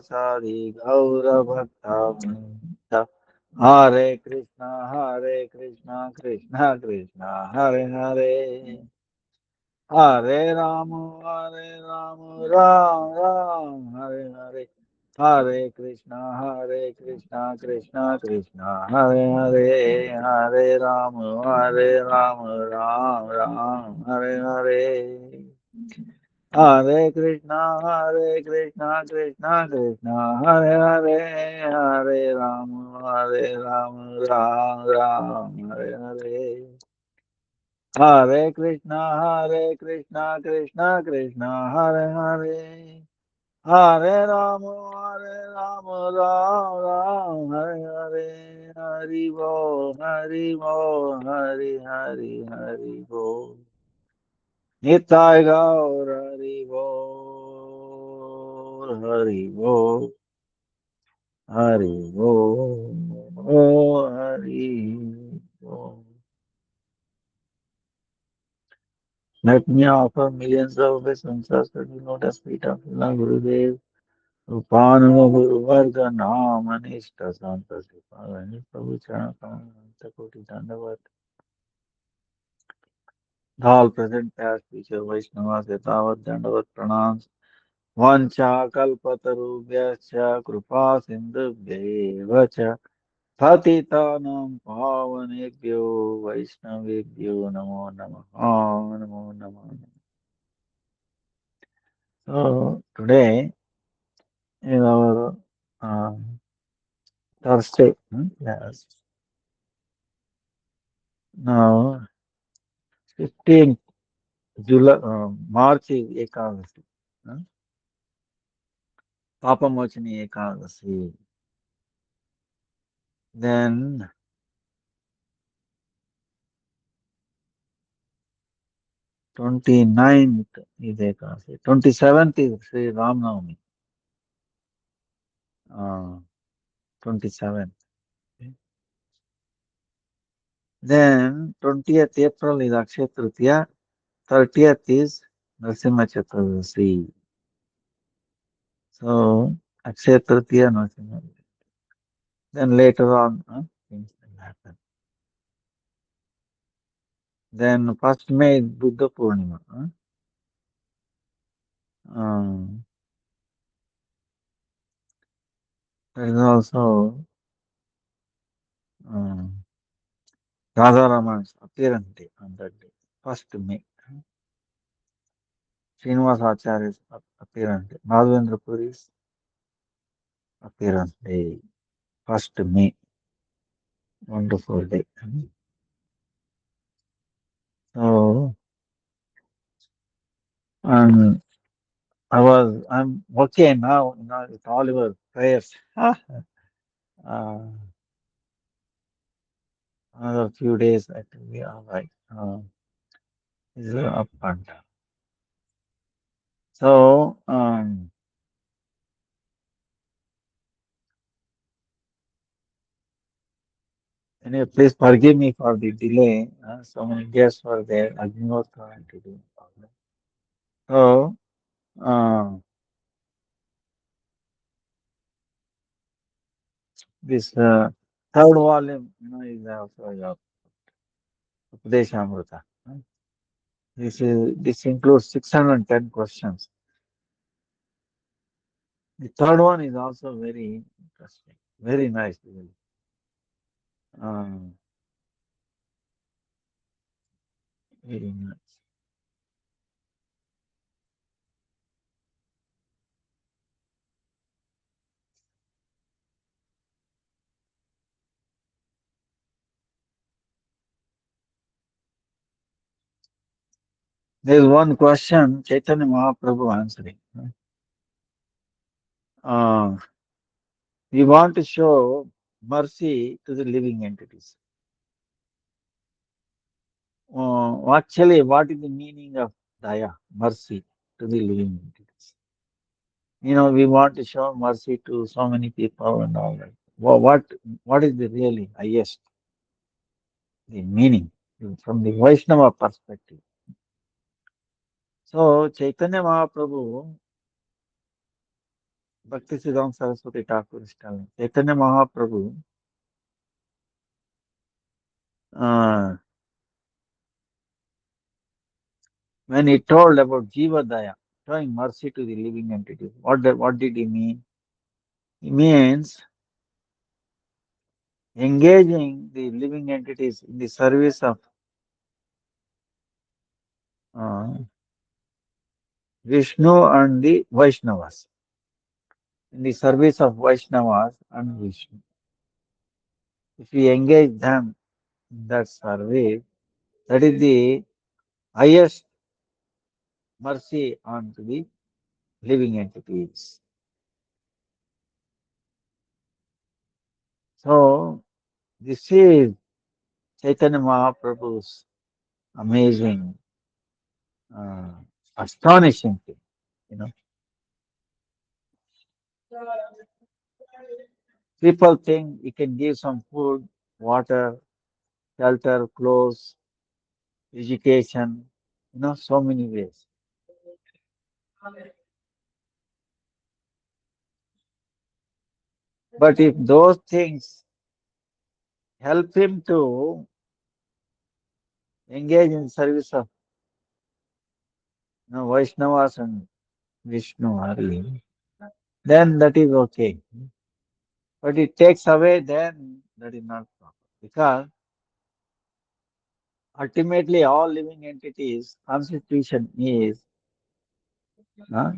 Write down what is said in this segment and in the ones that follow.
Sari Gaura Bhakta Hare Krishna, Krishna Krishna, Hare Hare. Hare Rama, Ram Ram, Hare Hare. Hare Krishna, Krishna Krishna, Hare Hare. Hare Rama, Ram Ram, Hare Hare. Hare Krishna, Krishna Krishna, Hare Hare, Hare Ram, Ram, Hare Hare. Hare Krishna, Krishna Krishna, Hare Hare. Hare Ram, Ram, Hare Hare. Hari Bo, Hari Bo. Nitai Gaur, Hari Bo, Hari Bo, Hari Bo. Let me offer millions of obeisances to the lotus feet of Lord Gurudev. Upanu Guru Varga Nam Anishta Santa Sipavani Prabhu Charanamanta Koti Dandavat. All present past future Vaishnavas Yatavat Dandavat Pranams. Vancha Kalpatarubhyascha Kripa Sindhubhyev Cha Patitanam Pavanebhyo Vaishnavebhyo Namo Namaha Namo Namaha. So today in our uh, Thursday class, now 15th July, March is Ekadasi, Papamochini Ekadasi. Then 29th is Ekadasi. 27th is Sri Ram Navami. 27th. Okay. Then 20th April is Akshay Tritiya. 30th is Narasimha Chaturdashi. So Akshay Tritiya, Narasimha. Then later on, things will happen. Then 1st May is Buddha Purnima. There is also Radha Raman's appearance day on that day, 1st May. Srinivas Acharya's appearance day. Madhavendra Puri's appearance day, 1st May. Wonderful day. So, and I'm okay now, with all your prayers. Another few days, I think we are right. Is up and down. So, anyway, please forgive me for the delay. So many guests were there. Agnihotra had to do. So, uh, this third volume, is also Upadeshamrita. This includes 610 questions. The third one is also very interesting, very nice. Really. Um, very nice. There is one question Chaitanya Mahaprabhu answering. Uh, we want to show mercy to the living entities. Actually, what is the meaning of daya, mercy to the living entities? We want to show mercy to so many people and all that. What is the really highest, the meaning from the Vaishnava perspective? So Chaitanya Mahaprabhu Bhaktisiddhanta Saraswati Thakur is telling. Chaitanya Mahaprabhu, uh, when he told about Jiva Daya, showing mercy to the living entities, what did he mean? He means engaging the living entities in the service of uh, Vishnu and the Vaishnavas, in the service of Vaishnavas and Vishnu. If we engage them in that service, that is the highest mercy onto the living entities. So, this is Chaitanya Mahaprabhu's amazing, uh, astonishing thing. You know, people think you can give some food, water, shelter, clothes, education, so many ways. But if those things help him to engage in service of Vaishnavas and Vishnu Hari, then that is okay. But it takes away, then that is not proper. Because ultimately all living entities constitution is uh,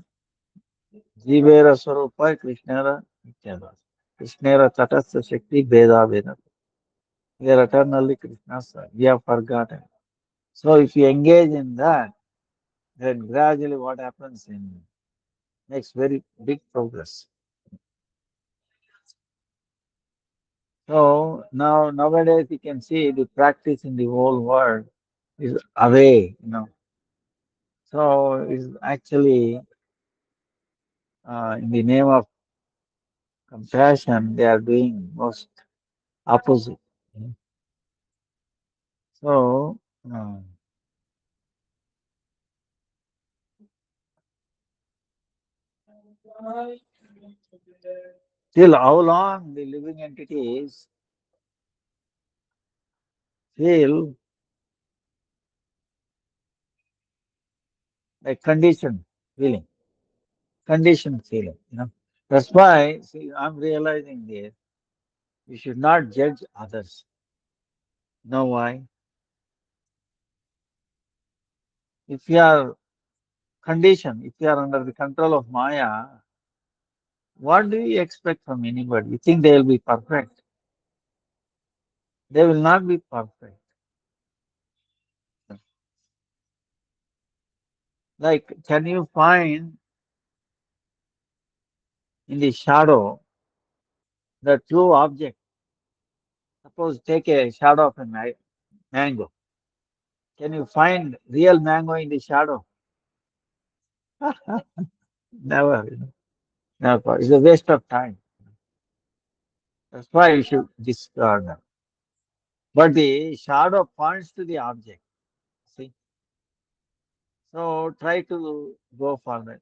Jivera Swarupa Krishnera Nityada. Krishnera Tatastha Shakti Veda Veda. We are eternally Krishna's. We have forgotten. So if you engage in that, then gradually what happens in makes very big progress. So nowadays you can see the practice in the whole world is away. So it's actually in the name of compassion they are doing most opposite. So uh, till how long the living entities feel like conditioned feeling. That's why, see, I'm realizing this. You should not judge others. You know why? If you are conditioned, if you are under the control of Maya, what do you expect from anybody? You think they will be perfect? They will not be perfect. Like, can you find in the shadow the true object? Suppose take a shadow of a mango. Can you find real mango in the shadow? Never. Never. It's a waste of time. That's why you should discard them. But the shadow points to the object. See? So try to go for that.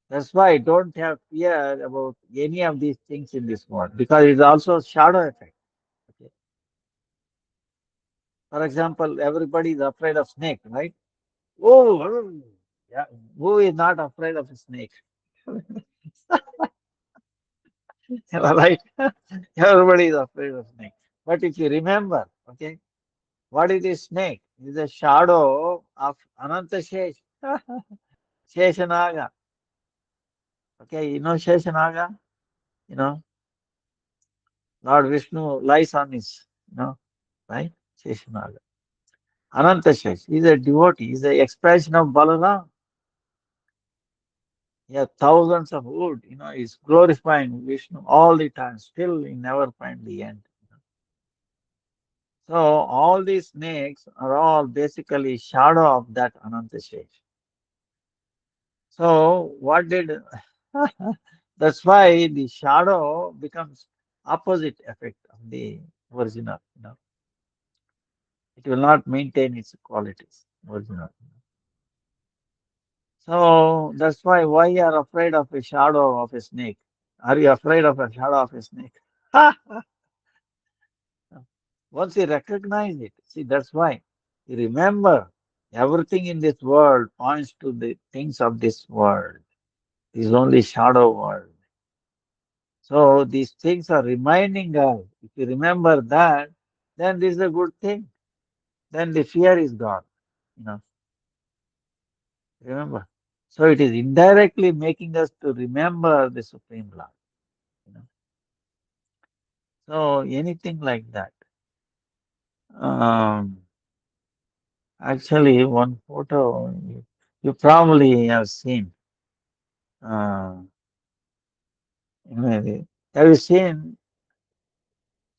That's why don't have fear about any of these things in this world because it's also shadow effect. Okay. For example, everybody is afraid of snake, right? Oh, yeah. Who is not afraid of a snake? Right? Everybody is afraid of snake. But if you remember, okay, what is this snake? It is a shadow of Ananta Shesh, Sheshanaga. Okay, you know Sheshanaga? You know, Lord Vishnu lies on his, right? Sheshanaga. Ananta Shesh is a devotee, is the expression of Balaram. He has thousands of wood, he's glorifying Vishnu all the time. Still, he never find the end. So, all these snakes are all basically shadow of that Ananta Shesh. So, what did that's why the shadow becomes opposite effect of the original. It will not maintain its qualities, original. So that's why you are afraid of a shadow of a snake? Are you afraid of a shadow of a snake? Once you recognize it, see, that's why. You remember everything in this world points to the things of this world. It is only shadow world. So these things are reminding us. If you remember that, then this is a good thing. Then the fear is gone. You know, remember. So it is indirectly making us to remember the Supreme Lord. You know. So anything like that. Um, Actually, one photo you probably have seen. Uh, Maybe. Have you seen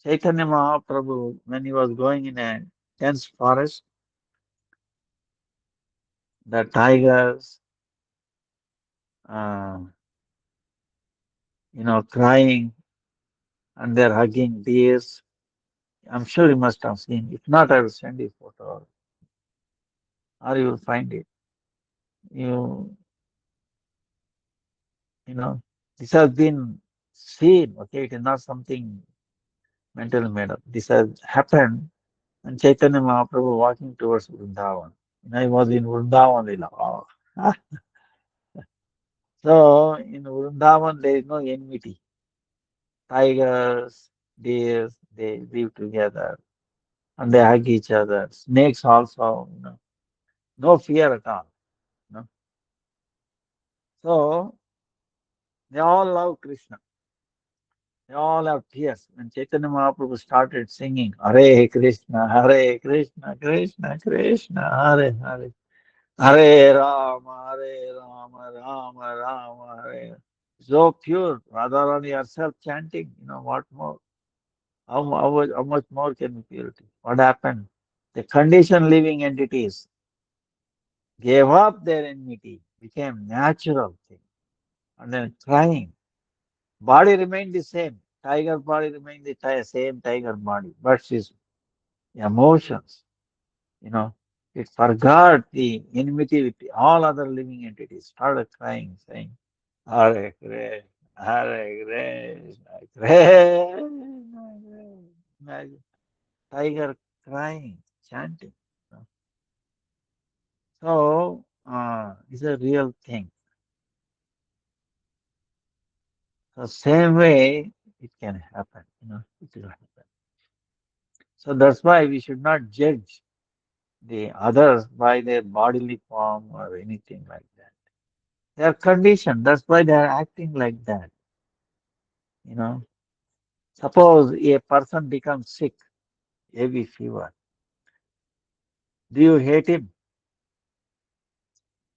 Chaitanya Mahaprabhu when he was going in a dense forest? The tigers, uh, crying and they're hugging deers. I'm sure you must have seen. If not, I will send you a photo or you will find it. You, you know, this has been seen. Okay, it is not something mentally made up. This has happened. And Chaitanya Mahaprabhu walking towards Vrindavan. I was in Vrindavan Lila. Oh. So in Vrindavan there is no enmity. Tigers, deers, they live together and they hug each other. Snakes also, no fear at all. You know. So they all love Krishna. They all have tears. When Chaitanya Mahaprabhu started singing, Hare Krishna, Krishna Krishna, Hare Hare. Hare Rama, Rama Rama, Hare. So pure, Radharani herself chanting, what more? How much more can be purity? What happened? The conditioned living entities gave up their enmity, became natural thing, and then crying. Body remained the same. Tiger body remained the same tiger body, but his emotions, you know, it forgot the enmity with all other living entities, started crying, saying, Hare Krishna, Hare Krishna, Krishna, Krishna. Imagine tiger crying, chanting. You know. So it's a real thing. So same way it can happen. It will happen. So that's why we should not judge the others by their bodily form or anything like that. They are conditioned. That's why they are acting like that. You know, suppose a person becomes sick, heavy fever. Do you hate him?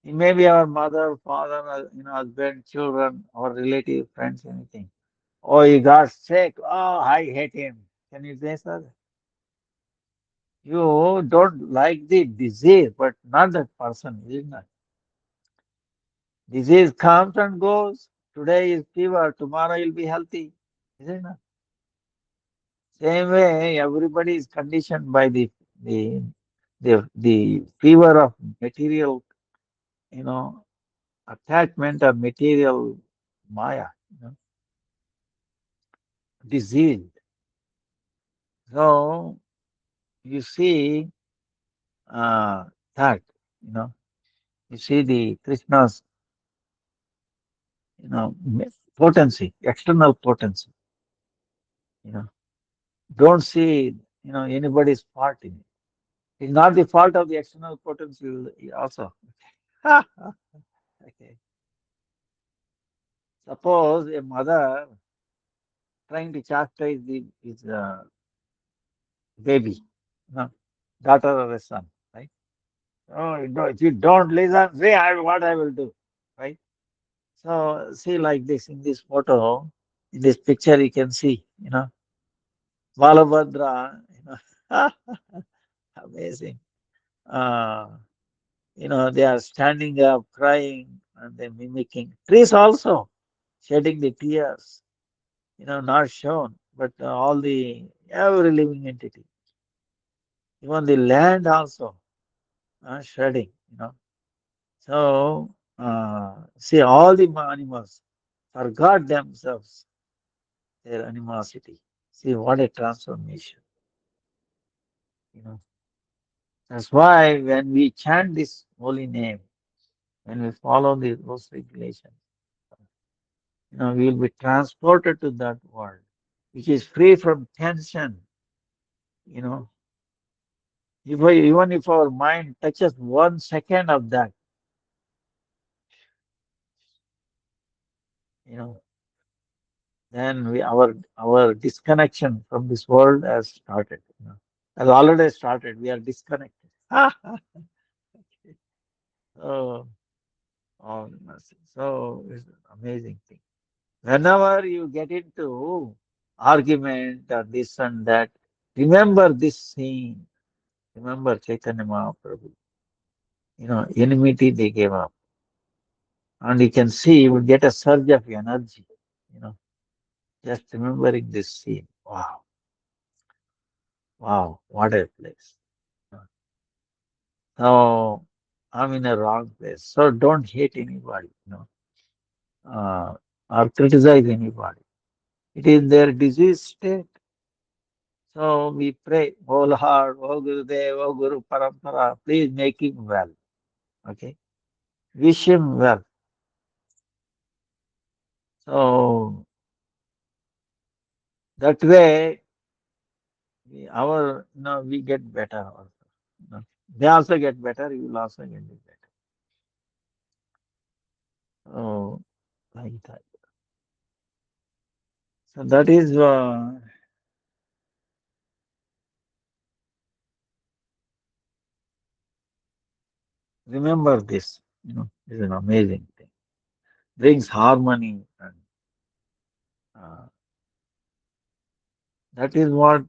He may be our mother, father, husband, children, or relative, friends, anything. Oh, he got sick. Oh, I hate him. Can you say so? You don't like the disease, but not that person, isn't it? Disease comes and goes. Today is fever, tomorrow you'll be healthy, isn't it? Same way, everybody is conditioned by the the fever of material, you know, attachment of material maya, disease. So you see uh, that, you know, you see the Krishna's, potency, external potency, you know. Don't see, anybody's fault in it. It's not the fault of the external potency also. Okay. Suppose a mother trying to chastise his baby, you know, daughter or a son, right? Oh, if you don't listen, say what I will do, right? So see like this in this photo, in this picture you can see, Balabhadra, amazing. Uh, they are standing up, crying, and then mimicking. Trees also shedding the tears, not shown, but all the every living entity, even the land also shedding. So See, all the animals forgot themselves, their animosity. See, what a transformation. You know, that's why when we chant this holy name, when we follow those regulations, we will be transported to that world, which is free from tension. You know, even if our mind touches 1 second of that, you know, then our disconnection from this world has started. Has already started. We are disconnected. so, oh, so it's an amazing thing. Whenever you get into argument or this and that, remember this scene. Remember Chaitanya Mahaprabhu. Enmity they gave up. And you can see you will get a surge of energy. You know, just remembering this scene. Wow, wow, what a place. So I'm in a wrong place. So don't hate anybody, uh, or criticize anybody. It is their disease state. So we pray, oh Lord, oh Gurudev, oh Guru Parampara, please make him well. Okay. Wish him well. So that way we get better also. They also get better, you will also get better. So like that. So that is remember this. Is an amazing thing. Brings harmony and uh, that is what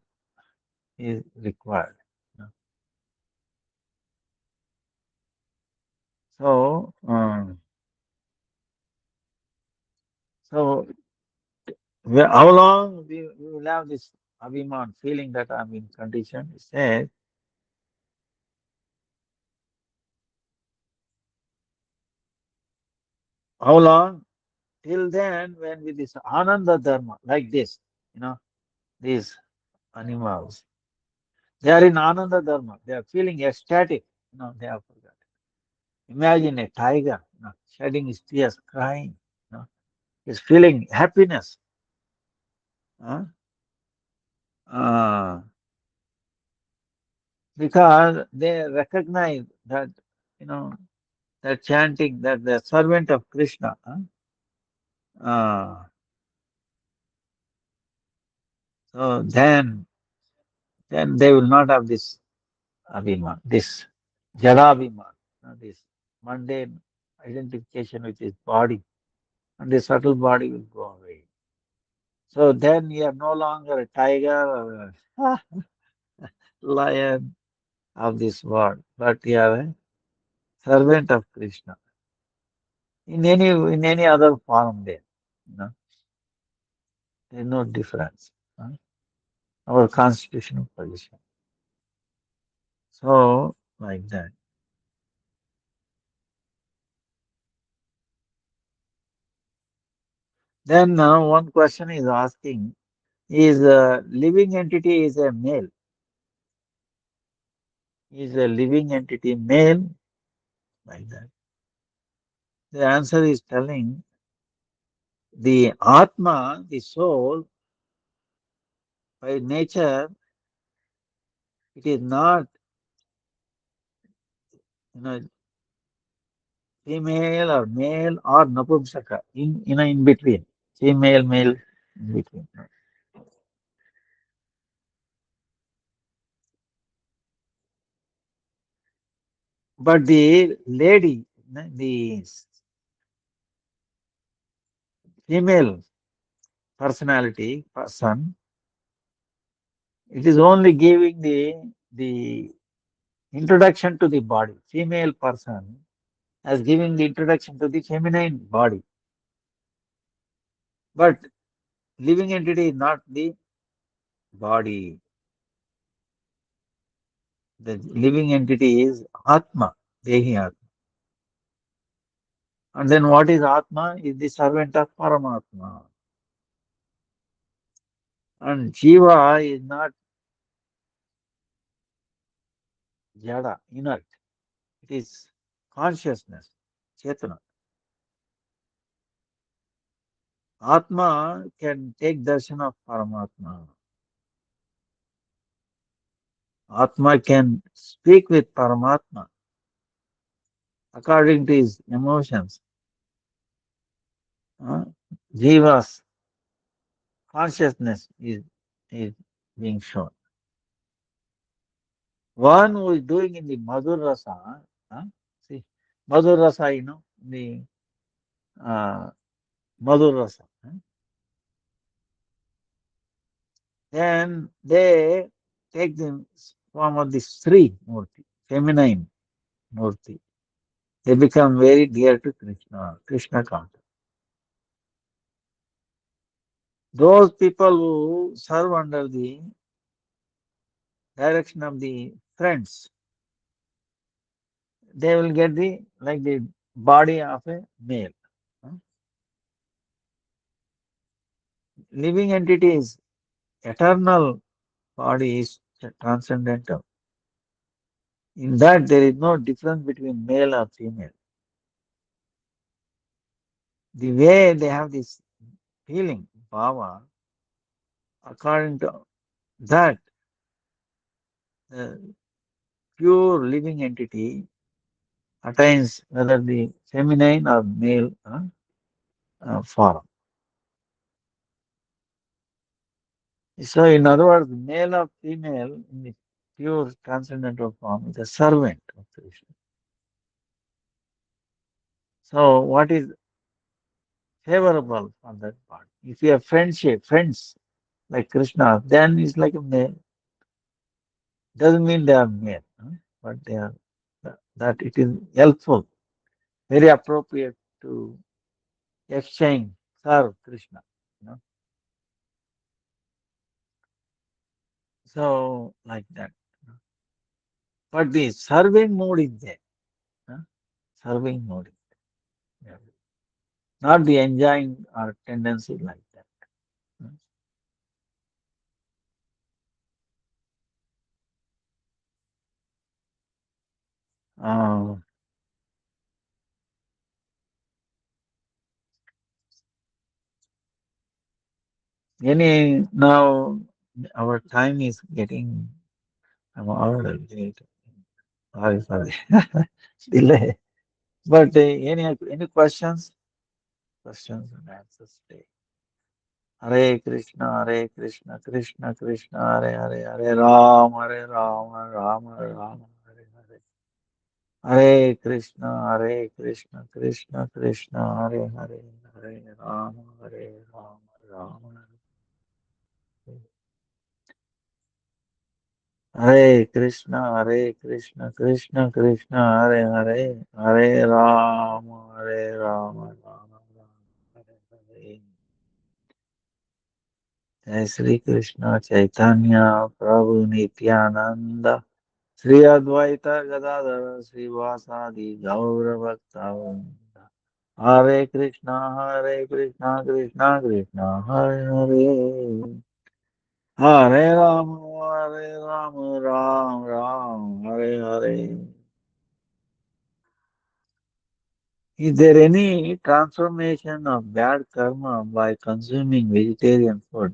is required. you know. So so how long we will have this abhiman feeling that I'm in condition? It says how long? Till then, when with this ananda dharma like this, these animals, they are in ananda dharma. They are feeling ecstatic. They have forgotten. Imagine a tiger, shedding his tears, crying. Is feeling happiness. Huh? Uh, because they recognize that, you know, that chanting that the servant of Krishna, so then they will not have this abhiman, this jadabhiman, this mundane identification with his body, and the subtle body will go away. So then you are no longer a tiger or a lion of this world, but you are a servant of Krishna in any other form there. You know, there's no difference. Our constitutional position. So like that. Then now one question is asking: is a living entity is a male? Is a living entity male? Like that. The answer is telling the Atma, the soul, by nature, it is not, you know, female or male or napumsaka, in between. Female, male, in between. But the lady, the female personality, person, it is only giving the introduction to the body. Female person as giving the introduction to the feminine body. But living entity is not the body. The living entity is Atma, Dehi Atma. And then what is Atma? Is the servant of Paramatma. And Jiva is not Jada, inert. It is consciousness, Chetana. Atma can take darshan of Paramatma. Atma can speak with Paramatma according to his emotions. Uh, Jiva's consciousness is being shown. One who is doing in the Madhur Rasa, see, Madhur Rasa, the uh, Madhur Rasa, then they take the form of the Sri Murti, feminine Murti. They become very dear to Krishna, Krishna consciousness. Those people who serve under the direction of the friends, they will get the body of a male. huh? Living entity is eternal, body is transcendental. In that there is no difference between male or female. The way they have this feeling, bhava, according to that, the pure living entity attains whether the feminine or male form. So, in other words, male or female in the pure transcendental form is a servant of Krishna. So, what is favorable for that part? If you have friendship, friends like Krishna, then it's like a male. Doesn't mean they are male, but they are that it is helpful, very appropriate to exchange, serve Krishna. You know? So, like that. But the serving mode is there. Huh? Serving mode is there. Yeah. Not the enjoying or tendency like that. Uh, now our time is getting I'm already sorry delay. But any questions? Questions and answers today. Hare Krishna, Hare Krishna, Krishna Krishna, Hare Hare, Hare Ram, Hare Hare. Hare Krishna, Krishna Krishna, Hare Hare, Hare Ram, Hare. Hare Krishna, Krishna Krishna, Hare Hare, Hare Ram, Hare Hare. Jai Sri Krishna Chaitanya Prabhu Nityananda Sri Advaita Gadadhara Sri Vasadi Gaura Bhakta Hare Krishna, Krishna Krishna, Hare Hare. Hare Ram, Ram Ram, Hare Hare. Is there any transformation of bad karma by consuming vegetarian food?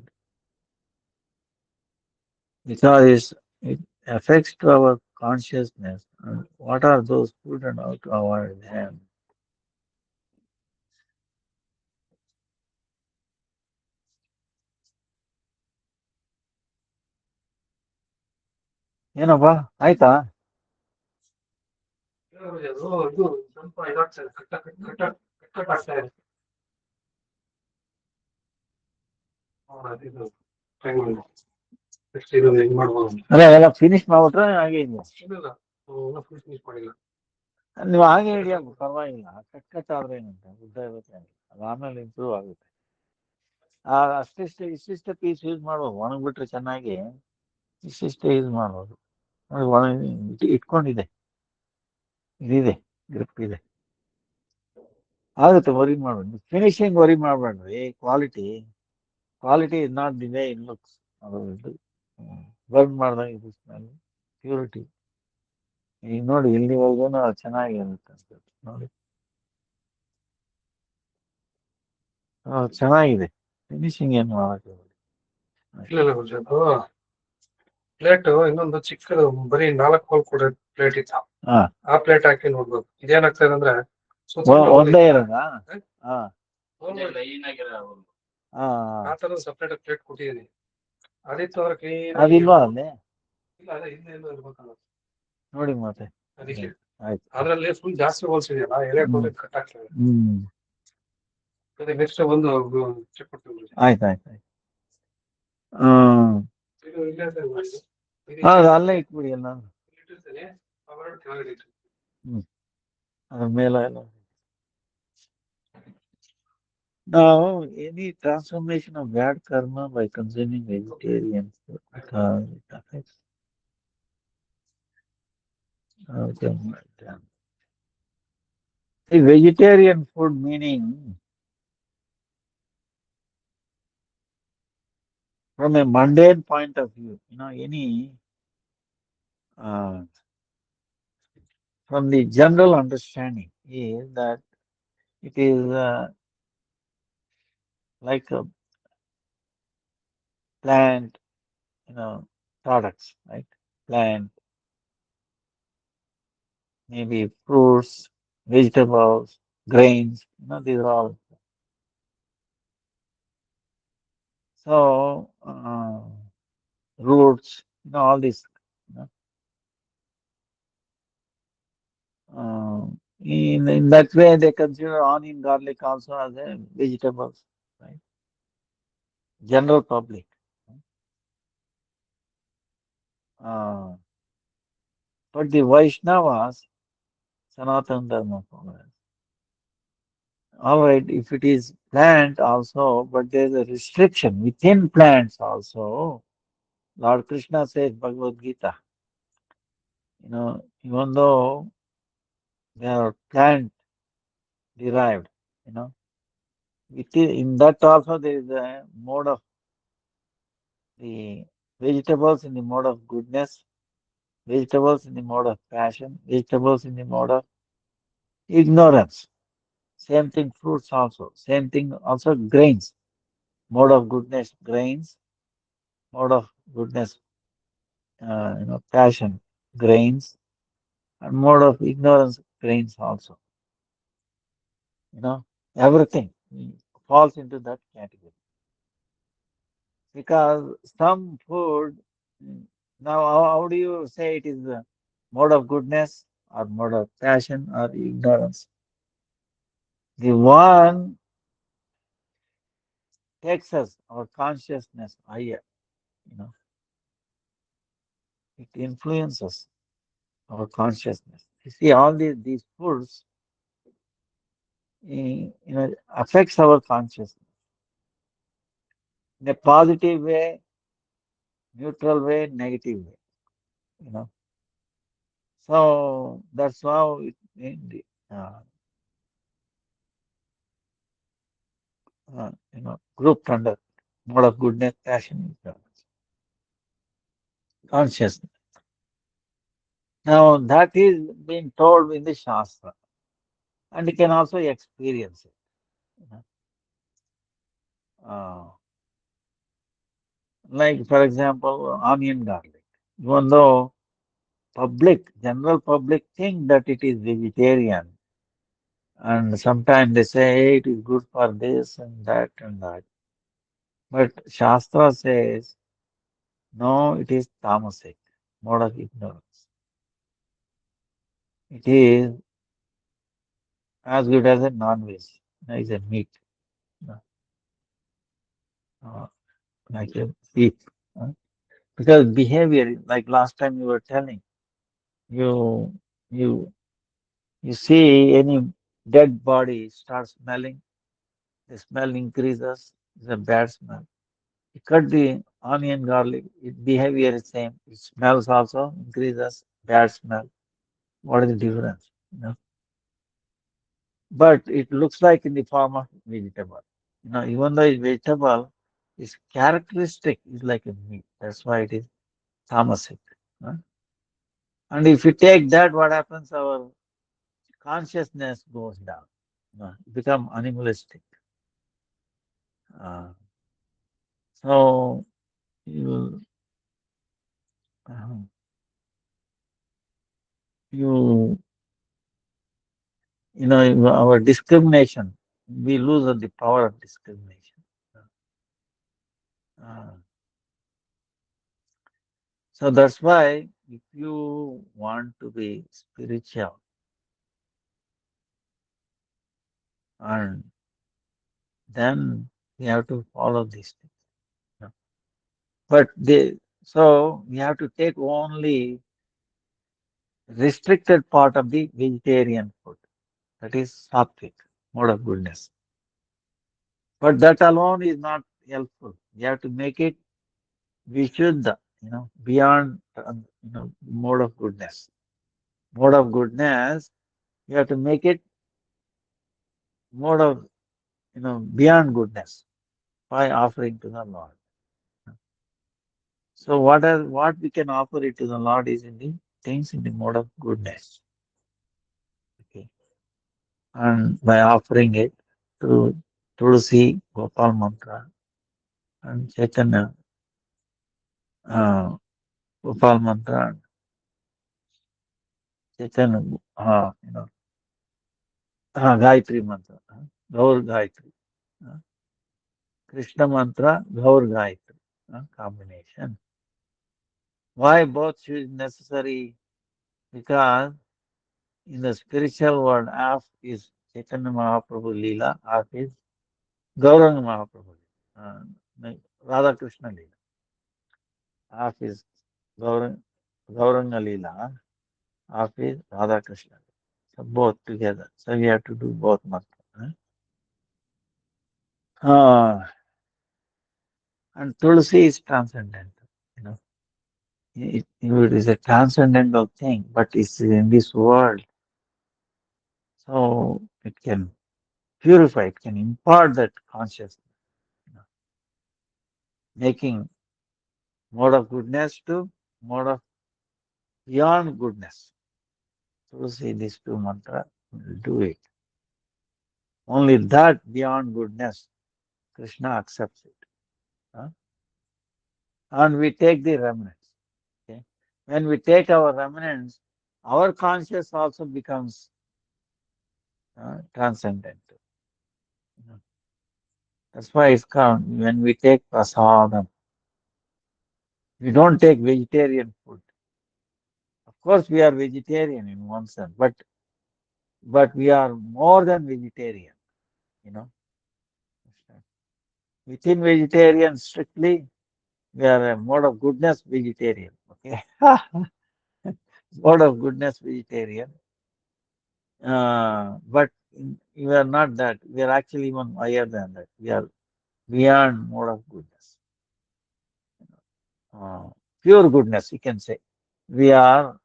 Because it affects to our consciousness. And what are those food and how to avoid them? ಏನಪ್ಪ ಆಯ್ತಾ ಇದು ಸ್ವಲ್ಪ ಇದಾಗ್ತದೆ cut ಆಗ್ತಾ ಇದೆ ಇದು try ಮಾಡಿ next ಇದು ಹೆಂಗ್ ಮಾಡ್ಬೋದು ಅಲ್ಲ ಎಲ್ಲ ಫಿನಿಶ್ ಮಾಡ್ಬಿಟ್ರೆ ಹಾಗೆ ಇದೆ ಇಲ್ಲ ಫಿನಿಶ್ ಮಾಡಿಲ್ಲ ನೀವು ಹಾಗೆ ಹೇಳಿ ಪರವಾಗಿಲ್ಲ ಕಟ್ ಆದ್ರೆ ಏನಂತ ಉದ್ದ ಇರುತ್ತೆ ಅದು ಆಮೇಲೆ ಇಂಪ್ರೂವ್ ಆಗುತ್ತೆ ಅಷ್ಟಿಷ್ಟು ಇಷ್ಟಿಷ್ಟು ಪೀಸ್ ಯೂಸ್ ಮಾಡ್ಬೋದು ಒಣಗ್ಬಿಟ್ರೆ ಚೆನ್ನಾಗಿ ಇಷ್ಟಿಷ್ಟೇ ಯೂಸ್ ಮಾಡ್ಬೋದು ನೋಡಿ ಇಟ್ಕೊಂಡಿದೆ ಇದಿದೆ ಗ್ರಿಪ್ ಇದೆ ಆಗುತ್ತೆ ವರಿ ಮಾಡಬೇಡಿ. ಫಿನಿಶಿಂಗ್ ವರಿ ಮಾಡಬೇಡ್ರಿ. Quality is not the way it looks. ಅದು ಇದು ಬರ್ನ್ ಮಾಡಿದಾಗ ಇದು ಸ್ಮೆಲ್ ಪ್ಯೂರಿಟಿ. ಈಗ ನೋಡಿ ಇಲ್ಲಿವರೆಗೂ ಚೆನ್ನಾಗಿರುತ್ತೆ ಅನ್ಸುತ್ತೆ ನೋಡಿ. ಚೆನ್ನಾಗಿದೆ. ಫಿನಿಶಿಂಗ್ ಏನು ಮಾಡಕ್ಕೆ ಇಲ್ಲ ಇಲ್ಲ ಗುರುಜಿ, ಅದು ಪ್ಲೇಟ್ ಇನ್ನೊಂದು ಚಿಕ್ಕದು ಬರೀ 4 ಹೋಲ್ ಕೂಡ ಪ್ಲೇಟ್ ಇತ್ತು. ಹಾ ಆ ಪ್ಲೇಟ್ ಹಾಕಿ ನೋಡ್ಬೋದು. ಇದೇನಾಗ್ತದೆ ಅಂದ್ರೆ ಸುತ್ತಮುತ್ತ ಹೋಲ್ ಒಂದೇ ಐತಲ್ಲ, ಇರೋದಾ? ಹಾ ಹೋಲ್ ಹಾ ಆ ತರ ಸಪ್ರೇಟ್ ಪ್ಲೇಟ್ ಕೊಟ್ಟಿದ್ದೀನಿ. ಅದಿತ್ತು ಅಂದ್ರೆ ಕ್ಲೀನ್ ಆಗಿ ಅದಿಲ್ವಾ ಅಲ್ಲಿ ಇಲ್ಲ ಅದೇ ಹಿಂದೆ ಎಲ್ಲೋ ಇರ್ಬೇಕಲ್ಲ ನೋಡಿ ಮತ್ತೆ. ಅದಕ್ಕೆ. ಆಯ್ತು. ಅದ್ರಲ್ಲಿ ಫುಲ್ ಜಾಸ್ತಿ ಹೋಲ್ಸ್ ಇದೆಯಲ್ಲ, ಎಲೆ ಹೋದ್ರೆ ಕಟ್ ಆಗ್ತದೆ. ಹ್ಮ್ ಅದೇ ನೆಕ್ಸ್ಟ್ ಒಂದು ಚೆಕ್ ಕೊಡ್ತೀನಿ ಗುರುಜಿ. ಆಯ್ತು ಆಯ್ತು ಆಯ್ತು. ಹ್ಮ್ ಇದು ಇಲ್ಲೇ ಇದೆ ಗುರುಜಿ. ಹೌದು ಅಲ್ಲೇ ಇಟ್ಬಿಡಿ ಎಲ್ಲ. ಇಟ್ಟಿರ್ತೀನಿ, ಅವೆರಡು ಕೆಳಗಡೆ ಇಟ್ಟು. ಹ್ಮ್ ಅದ್ರ ಮೇಲೆ ಎಲ್ಲ. Now, any transformation of bad karma by consuming vegetarian food because it affects okay. See, vegetarian food meaning from a mundane point of view, any uh, from the general understanding is that it is like a plant, products, right? Plant, maybe fruits, vegetables, grains, these are all. So, roots, all this. You know, in that way, they consider onion, garlic also as a vegetables, right? General public. Uh, but the Vaishnavas, Sanatana Dharma followers, all right, if it is plant also, but there is a restriction within plants also. Lord Krishna says Bhagavad Gita, even though they are plant derived, you know, in that also there is a mode of the vegetables in the mode of goodness, vegetables in the mode of passion, vegetables in the mode of ignorance. Same thing, fruits also. Same thing, also grains. Mode of goodness, grains. Mode of goodness, passion, grains. And mode of ignorance, grains also. Everything falls into that category. Because some food, now how do you say it is a mode of goodness or mode of passion or ignorance? The one takes us, our consciousness higher, you know, it influences our consciousness. You see, all these foods, affects our consciousness in a positive way, neutral way, negative way, you know. So that's how it in the, grouped under mode of goodness, passion, ignorance, consciousness. Now that is being told in the Shastra, and you can also experience it. You know. Like for example, onion garlic. Even though general public think that it is vegetarian, and sometimes they say, hey, it is good for this and that and that. But Shastra says, no, it is tamasic, mode of ignorance. It is as good as a non-veg, is a meat, you know, uh, like a beef. uh, Because behavior, like last time you were telling, you you you see any dead body start smelling, the smell increases, it's a bad smell. You cut the onion, garlic, its behavior is same. It smells also increases, bad smell. What is the difference? but it looks like in the form of vegetable. Even though it's vegetable, its characteristic is like a meat. That's why it is tamasic. huh? And if you take that, what happens? Our consciousness goes down. Become animalistic. Uh, so you, uh, you, our discrimination, we lose the power of discrimination. Uh, so that's why if you want to be spiritual, and then we have to follow these things. you know. So we have to take only restricted part of the vegetarian food, that is sattvic, mode of goodness. But that alone is not helpful. We have to make it vishuddha, beyond, mode of goodness. Mode of goodness, you have to make it mode of, beyond goodness by offering to the Lord. So what we can offer it to the Lord is in the things in the mode of goodness. Okay. And by offering it to Tulsi, Gopal Mantra, and Chaitanya, Gopal Mantra, and Chaitanya, Gayatri Mantra, Gaur Gayatri, uh, Krishna Mantra, Gaur Gayatri, combination. Why both is necessary? Because in the spiritual world, half is Chaitanya Mahaprabhu Leela, half is Gauranga Mahaprabhu, uh, Radha Krishna Leela. Half is Gauranga Leela, half is Radha Krishna. So both together. So we have to do both mantras. And Tulsi is transcendental. You know, it is a transcendental thing, but it's in this world, so it can purify, it can impart that consciousness, you know, making mode of goodness to mode of beyond goodness. Tulsi, these two mantras will do it. Only that beyond goodness, Krishna accepts it. huh? And we take the remnants. Okay? When we take our remnants, our conscious also becomes transcendental. You know. That's why it's called when we take prasadam, we don't take vegetarian food. Of course, we are vegetarian in one sense, but we are more than vegetarian. You know, within vegetarian strictly, we are a mode of goodness vegetarian. Okay, mode of goodness vegetarian. But we are not that. We are actually even higher than that. We are beyond mode of goodness. Uh, Pure goodness, you can say. We are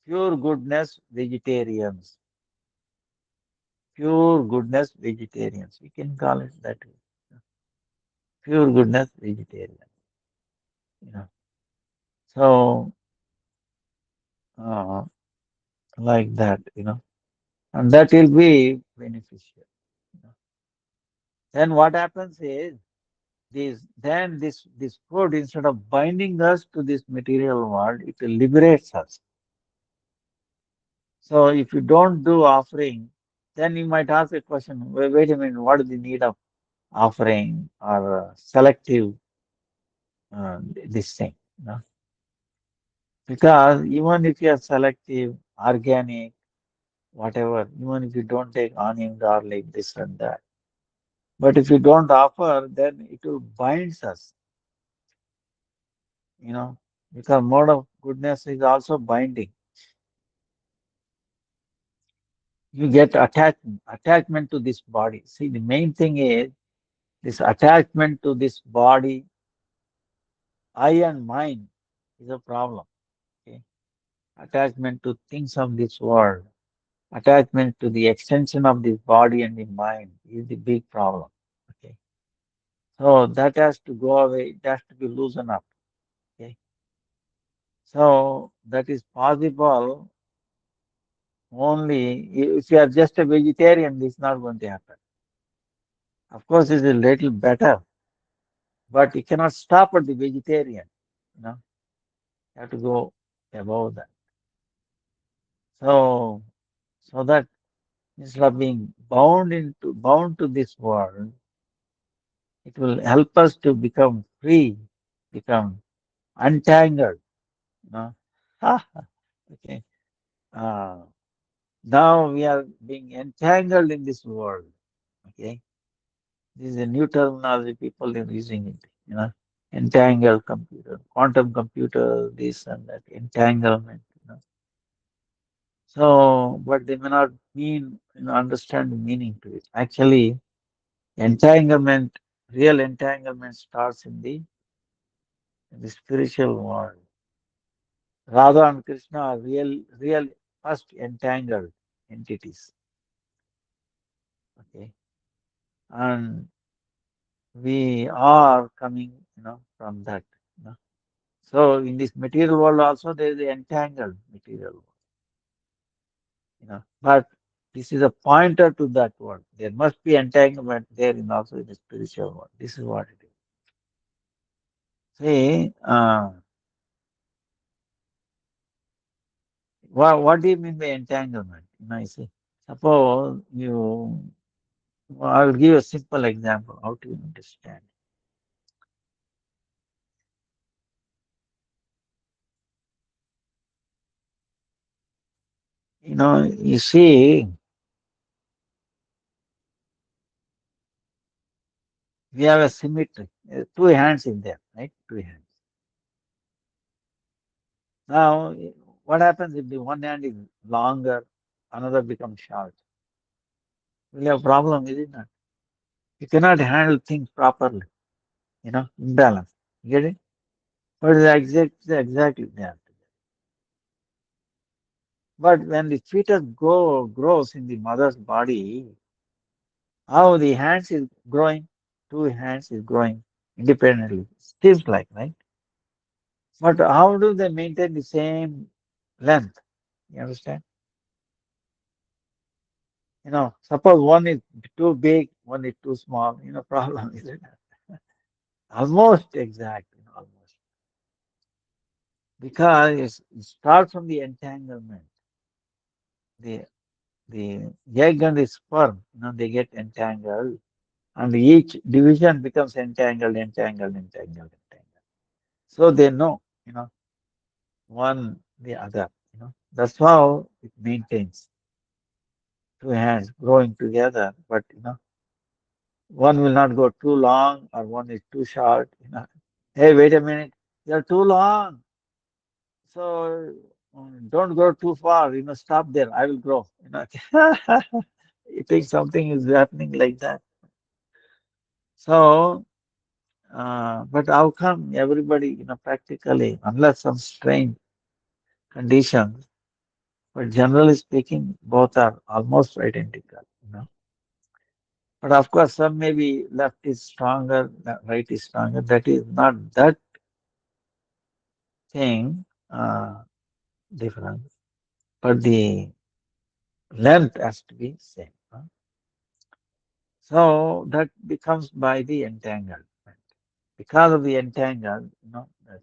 pure goodness vegetarians. Pure goodness vegetarians. We can call it that way. Pure goodness vegetarian. You know. So uh, like that, and that will be beneficial. You know. Then what happens is this food, instead of binding us to this material world, it liberates us. So if you don't do offering, then you might ask a question, wait a minute, what is the need of offering or selective this thing? You know? Because even if you are selective, organic, whatever, even if you don't take onion, garlic, this and that, but if you don't offer, then it will binds us, you know, because mode of goodness is also binding. You get attachment to this body. See, the main thing is this attachment to this body, I and mine, is a problem. Okay, attachment to things of this world. Attachment to the extension of the body and the mind is the big problem. Okay. So that has to go away. It has to be loosened up. Okay. So that is possible only if you are just a vegetarian, this is not going to happen. Of course, it's a little better, but you cannot stop at the vegetarian. You know, you have to go above that. So, so that instead of being bound to this world, it will help us to become free, become untangled. You know, okay. Uh, Now we are being entangled in this world. Okay, this is a new terminology people are using it. You know, entangled computer, quantum computer, this and that, entanglement. You know, so but they may not mean understand the meaning to it. Actually, entanglement, real entanglement starts in the spiritual world. Radha and Krishna are real first entangled entities. Okay, and we are coming, from that. You know. So in this material world also there is the entangled material world, But this is a pointer to that world. There must be entanglement there in also in the spiritual world. This is what it is. See, what do you mean by entanglement? You see, suppose I will give a simple example. How to understand? You see, we have a symmetry. Two hands in there, right? Two hands. Now, what happens if the one hand is longer, another becomes short? We'll have a problem, is it not? You cannot handle things properly, imbalance. You get it? But it's exactly that. But when the fetus grows in the mother's body, how the hands is growing, two hands is growing independently. Seems like, right? But how do they maintain the same length? You understand? Suppose one is too big, one is too small, problem is it? Almost exact, almost. Because it starts from the entanglement. The the egg and the sperm, they get entangled, and each division becomes entangled. So they know, one the other. That's how it maintains two hands growing together, but one will not go too long or one is too short. Hey, wait a minute, you're too long. So don't go too far, stop there. I will grow. You think something is happening like that. So, but how come everybody, practically, unless some strange conditions, but generally speaking, both are almost identical. But of course, some maybe left is stronger, right is stronger. That is not that thing different, but the length has to be same. So that becomes by the entanglement. Because of the entangled, that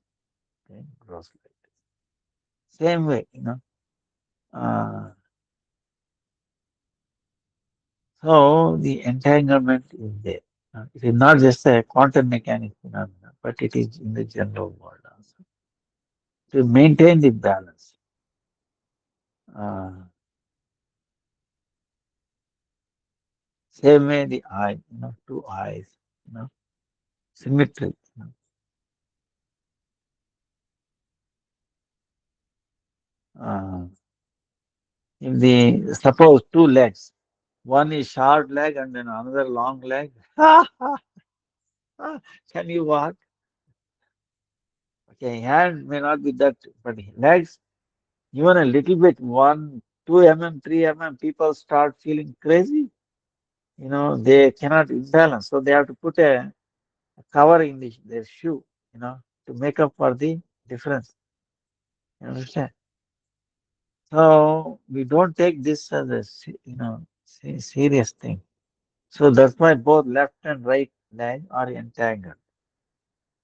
thing grows like this. Same way, Uh, so the entanglement is there. It is not just a quantum mechanics phenomenon, but it is in the general world also. To maintain the balance. Uh, Same way the eye, two eyes, you know, symmetry. Uh, if the suppose two legs, one is short leg and then another long leg. Can you walk? Okay, hand may not be that, but legs, even a little bit, one 2 mm, 3 mm, people start feeling crazy. They cannot balance. So they have to put a cover in their shoe, to make up for the difference. You understand? So we don't take this as a, serious thing. So that's why both left and right leg are entangled.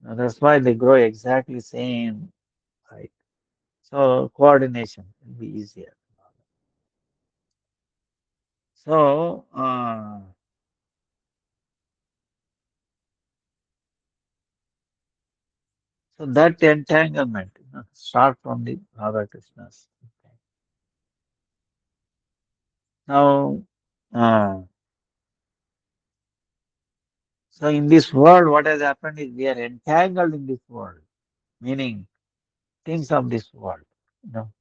That's why they grow exactly same height. So coordination will be easier. So, that entanglement, start from the Radha Krishnas. Okay. Now, uh, so in this world, what has happened is we are entangled in this world, meaning things of this world. You know.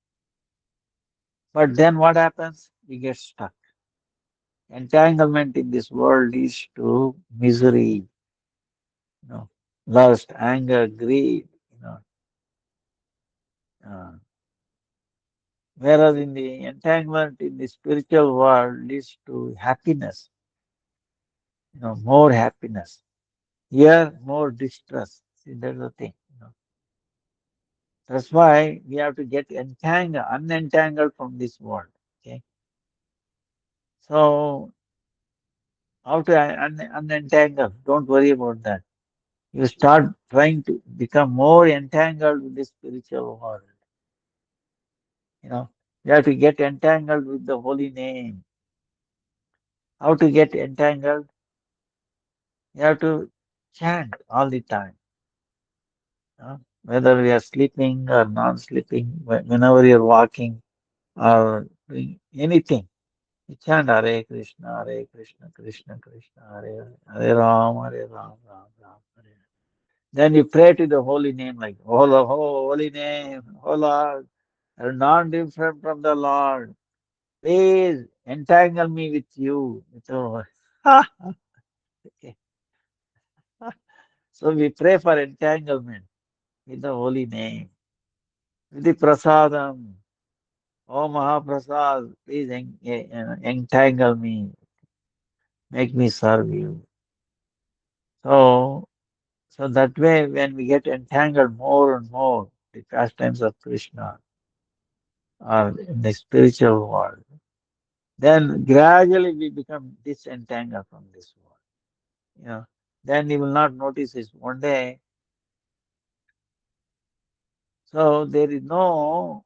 But then what happens? We get stuck. Entanglement in this world leads to misery, you know, lust, anger, greed, uh, whereas in the entanglement in the spiritual world leads to happiness, more happiness. Here, more distress. See, that's the thing. That's why we have to get entangled, unentangled from this world. Okay. So, how to unentangle? Don't worry about that. You start trying to become more entangled with the spiritual world. You know, you have to get entangled with the holy name. How to get entangled? You have to chant all the time. Whether we are sleeping or not sleeping, whenever you're walking or doing anything, you chant Hare Krishna, Krishna Krishna, Hare Hare, Hare Ram, Ram Ram, Hare Hare. Then you pray to the holy name like, oh, holy name, oh Lord, are not different from the Lord. Please entangle me with you. So, okay. So we pray for entanglement with the holy name, with the prasadam. Oh Mahaprasad, please entangle me, make me serve you. So, so that way, when we get entangled more and more, the pastimes of Krishna or in the spiritual world, then gradually we become disentangled from this world. You know, then you will not notice this one day. So there is no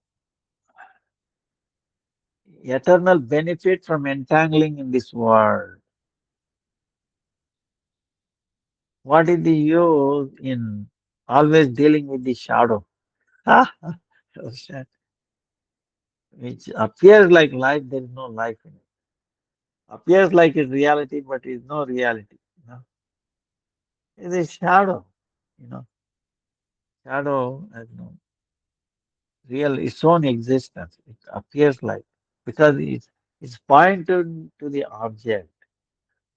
eternal benefit from entangling in this world. What is the use in always dealing with the shadow? Which appears like life, there is no life in it. Appears like it's reality, but is no reality. It's a shadow. You know, shadow has no real its own existence. It appears like because it's pointed to the object.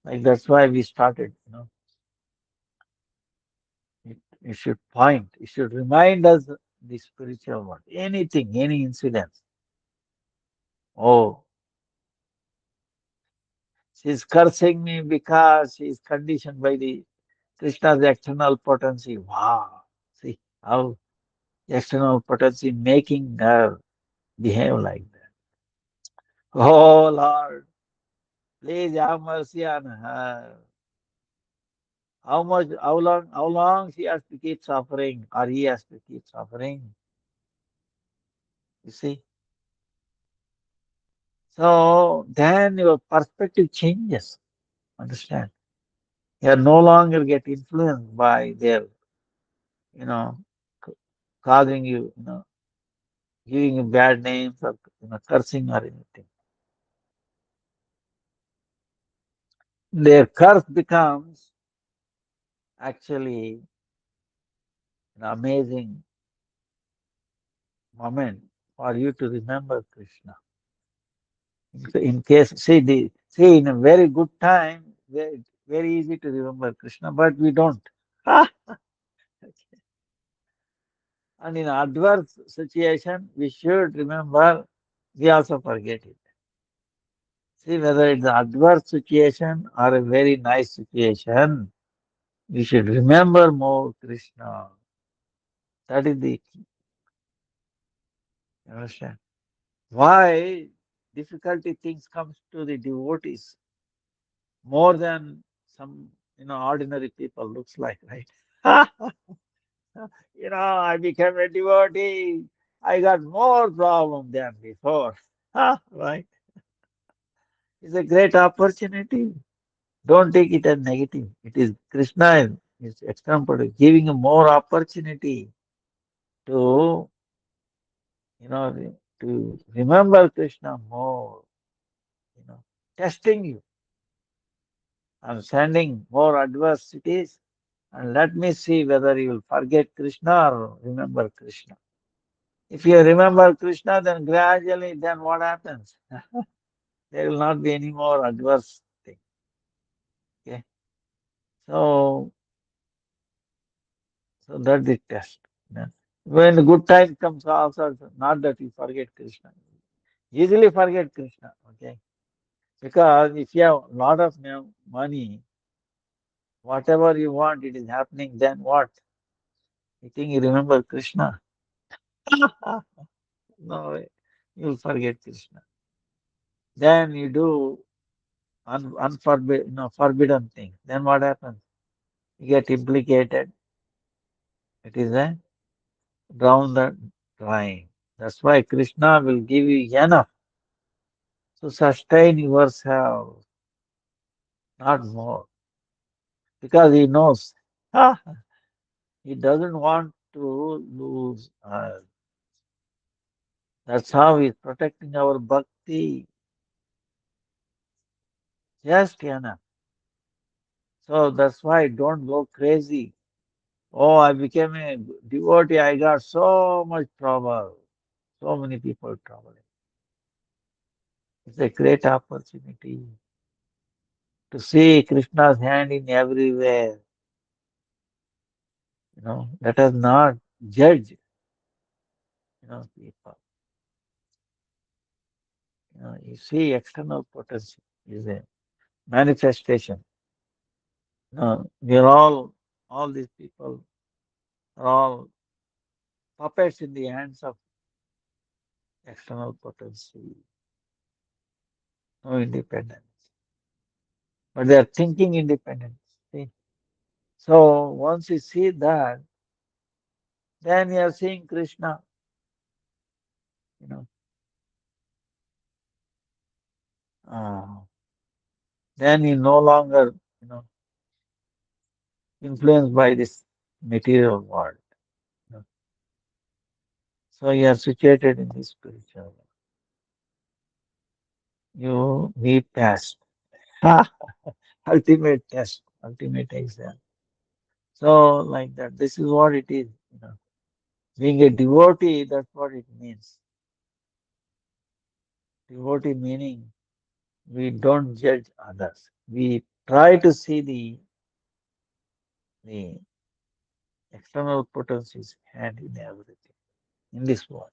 Like that's why we started. It should point. It should remind us the spiritual world. Anything, any incident. Oh, she's cursing me because she's conditioned by the Krishna's external potency. Wow. See how external potency making her behave like that. Oh Lord, please have mercy on her. How long she has to keep suffering or he has to keep suffering. You see? So then your perspective changes. Understand? You are no longer get influenced by their, you know, c- causing you, giving you bad names or cursing or anything. Their curse becomes actually an amazing moment for you to remember Krishna. In case, see, in a very good time, very easy to remember Krishna, but we don't. And in adverse situation, we should remember we also forget it. See, whether it's an adverse situation or a very nice situation, we should remember more Krishna. That is the key. You understand? Why difficulty things comes to the devotees more than some ordinary people looks like, right? I became a devotee. I got more problem than before. Right? It's a great opportunity. Don't take it as negative. It is Krishna is example giving you more opportunity to you know to remember Krishna more. You know, testing you and sending more adversities, and let me see whether you will forget Krishna or remember Krishna. If you remember Krishna, then gradually, then what happens? There will not be any more adverse thing. Okay, so that's the test. Yeah. When the good time comes, also not that you forget Krishna. Easily forget Krishna. Okay, because if you have a lot of money, whatever you want, it is happening. Then what? You think you remember Krishna? No way. You'll forget Krishna. Then you do forbidden things. Then what happens? You get implicated. It is a down the line. That's why Krishna will give you enough to sustain yourself, not more. Because he knows. He doesn't want to lose us. That's how he's protecting our bhakti. Just enough. So that's why don't go crazy. Oh, I became a devotee. I got so much trouble. So many people troubling. It's a great opportunity to see Krishna's hand in everywhere. Let us not judge, people. You see external potency is a manifestation. We're all these people are all puppets in the hands of external potency, no independence. But they are thinking independence. See? So once you see that, then you are seeing Krishna, you know. Uh, then you no longer, you know, influenced by this material world. you know. So you are situated in this spiritual world. You need test. Ultimate test, ultimate exam. So like that, this is what it is. Being a devotee, that's what it means. Devotee meaning we don't judge others. We try to see the external potencies hand in everything in this world.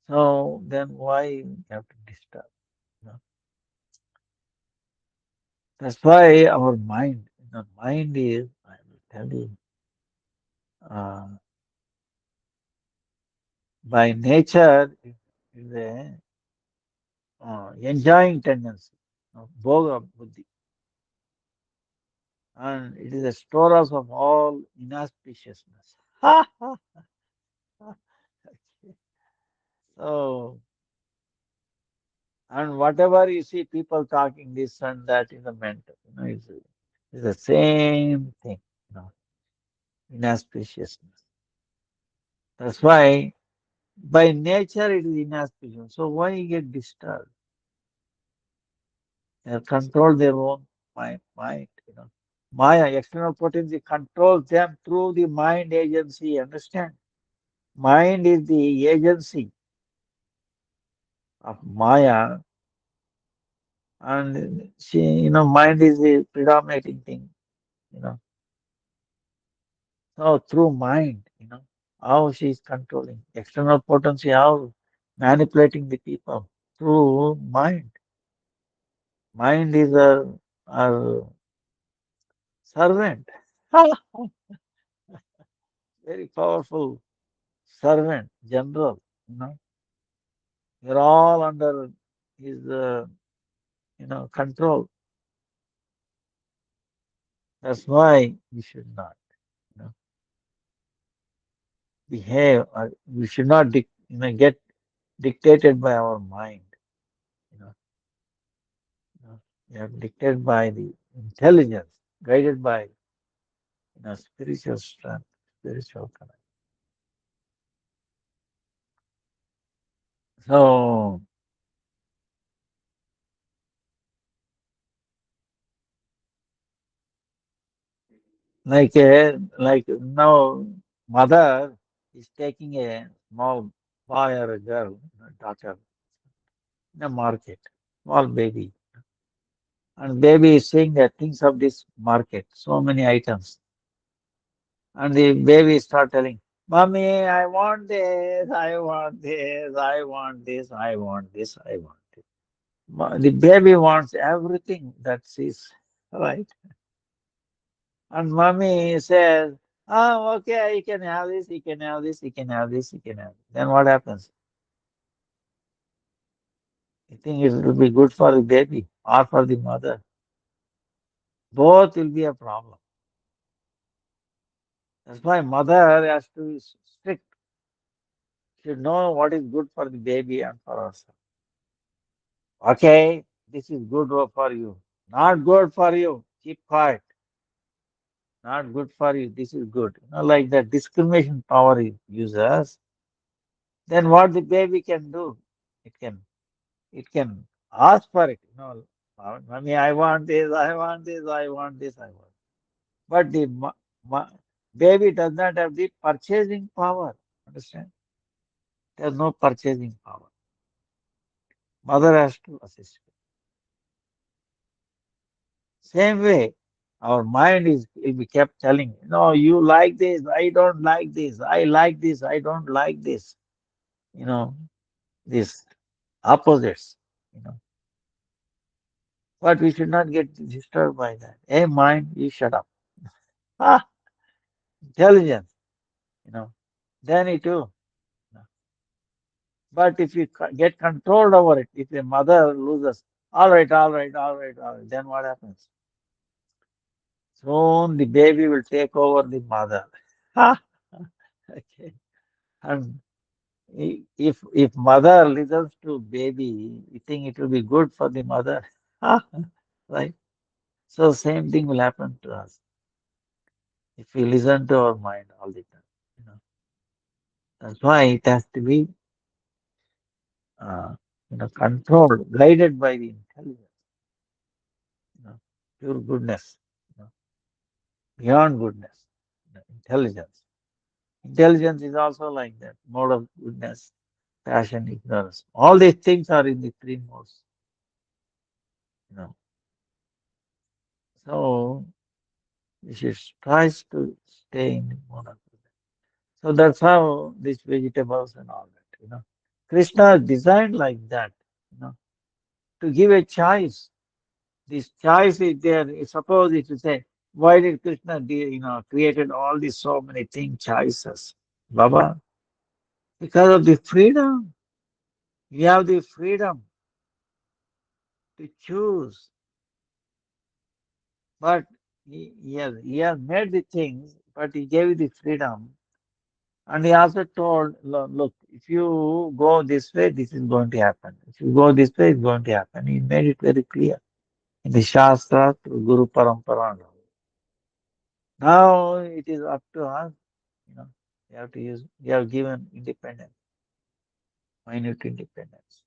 So then why you have to disturb? You know? That's why our mind is, I will tell you, uh, by nature is a enjoying tendency, bhoga buddhi, and it is a storehouse of all inauspiciousness. So, and whatever you see people talking this and that is a mental, it's the same thing, you know, inauspiciousness. That's why by nature it is inauspicious. So why you get disturbed? They control their own mind. Maya, external potency controls them through the mind agency, understand? Mind is the agency of Maya, and mind is the predominating thing, you know. So through mind, how she is controlling external potency, how manipulating the people through mind. Mind is a servant, very powerful servant, general. You know, we're all under his, control. That's why we should not, you know, behave. We should not, get dictated by our mind. You know, we are dictated by the intelligence, guided by, spiritual strength, spiritual connect. So, like now, mother is taking a small boy or a girl, daughter, in a market, small baby, and baby is seeing the things of this market, so many items, and the baby start telling, "Mommy, I want this, I want this, I want this, I want this, I want this." The baby wants everything that sees, right? And mommy says, "Oh, okay, you can have this, you can have this, you can have this, you can have this." Then what happens? You think it will be good for the baby or for the mother? Both will be a problem. That's why mother has to be strict, should know what is good for the baby and for herself. Okay, this is good for you. Not good for you. Keep quiet. Not good for you. This is good. Like that discrimination power it uses. Then what the baby can do? It can It can ask for it. Mommy, I want this, I want this, I want this, I want. But the baby does not have the purchasing power. Understand? There's no purchasing power. Mother has to assist. Same way, our mind will be kept telling, no, you like this, I don't like this, I like this, I don't like this. You know, these opposites. You know, but we should not get disturbed by that. Hey, mind, you shut up. Ah, intelligence. You know, then it too. But if you get controlled over it, if a mother loses, all right, all right, all right, all right, then what happens? Soon the baby will take over the mother. Ha! Okay. And if mother listens to baby, you think it will be good for the mother. Ha! Right? So same thing will happen to us if we listen to our mind all the time. You know, that's why it has to be controlled, guided by the intelligence, pure goodness, you know, beyond goodness, intelligence. Intelligence is also like that, mode of goodness, passion, ignorance. All these things are in the three modes, you know. So we should try to stay in the mode of goodness. So that's how these vegetables and all that, Krishna is designed like that, you know, to give a choice. This choice is there. Suppose if you say, why did Krishna, created all these so many things, choices? Baba, because of the freedom. We have the freedom to choose. But he has made the things, but he gave you the freedom. And he also told, look, if you go this way, this is going to happen. If you go this way, it's going to happen. He made it very clear in the Shastra, through Guru Parampara. Now it is up to us. We have to use, we have given independence, minute independence.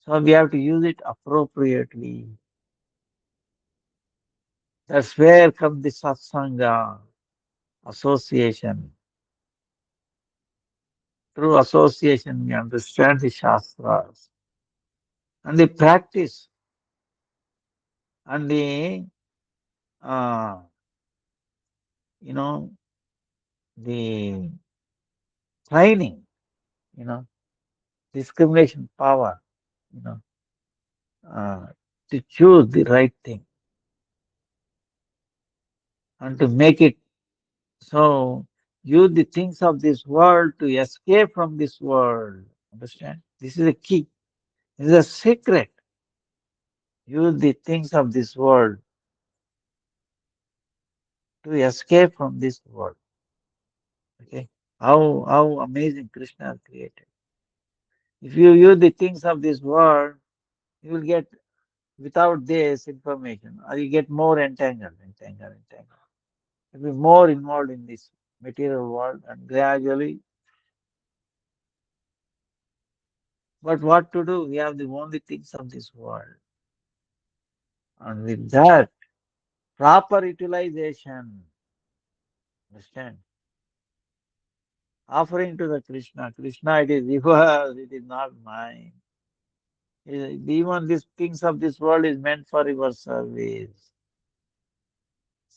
So we have to use it appropriately. That's where comes the satsanga, association. Through association, we understand the shastras and the practice and the, uh, you know, the training, you know, discrimination power, you know, uh, to choose the right thing and to make it so. Use the things of this world to escape from this world. Understand? This is a key. This is a secret. Use the things of this world to escape from this world. Okay? How amazing Krishna has created. If you use the things of this world, you will get without this information, or you get more entangled. You'll be more involved in this material world and gradually. But what to do? We have the only things of this world. And with that, proper utilization, understand? Offering to the Krishna. Krishna, it is yours, it is not mine. Even these things of this world is meant for your service.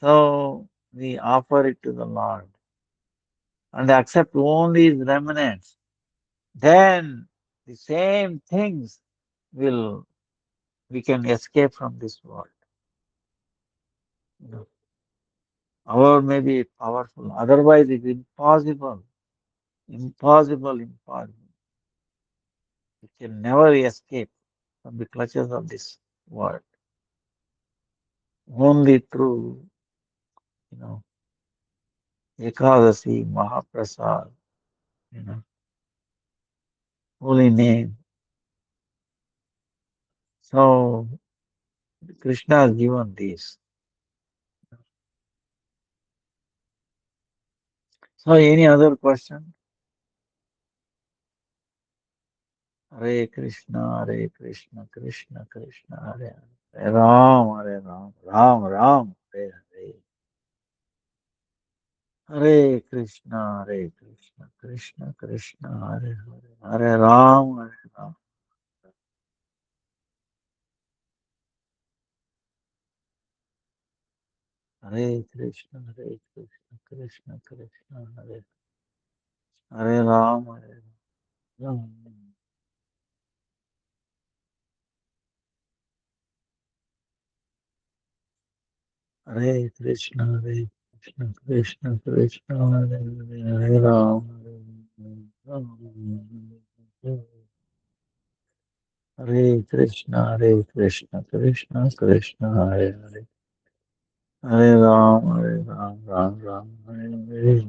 So we offer it to the Lord and accept only his remnants. Then the same things will we can escape from this world. You know, our may be powerful, otherwise it's impossible. Impossible. We can never escape from the clutches of this world. Only through, you know, Ekadasi, Mahaprasad, you know, holy name. So Krishna has given this. So any other question? Hare Krishna, Krishna Krishna, Hare Ram, Ram Ram, Hare. Hare Krishna, Krishna Krishna, Hare Hare, Hare Ram, Hare Ram. Hare Krishna, Krishna Krishna, Hare Hare Ram, Hare Ram. Hare Krishna, Krishna Krishna, Hare Hare, Hare Ram, Hare Ram. Hare Krishna, Krishna Krishna, Hare Hare, Hare Ram, Ram Ram, Hare Hare.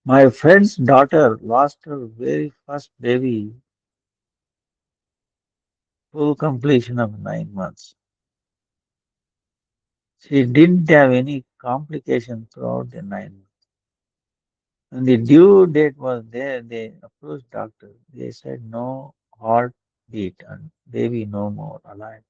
My friend's daughter lost her very first baby, full completion of 9 months. She didn't have any complication throughout the 9 months. When the due date was there, they approached doctor. They said no heartbeat and baby no more alive.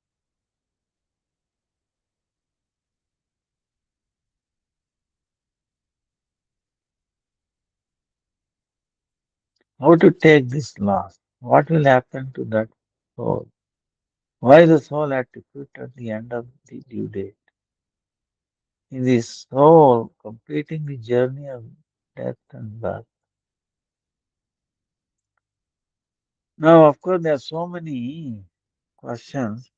How to take this loss? What will happen to that soul? Why the soul had to quit at the end of the due date? Is the soul completing the journey of death and birth? Now, of course, there are so many questions.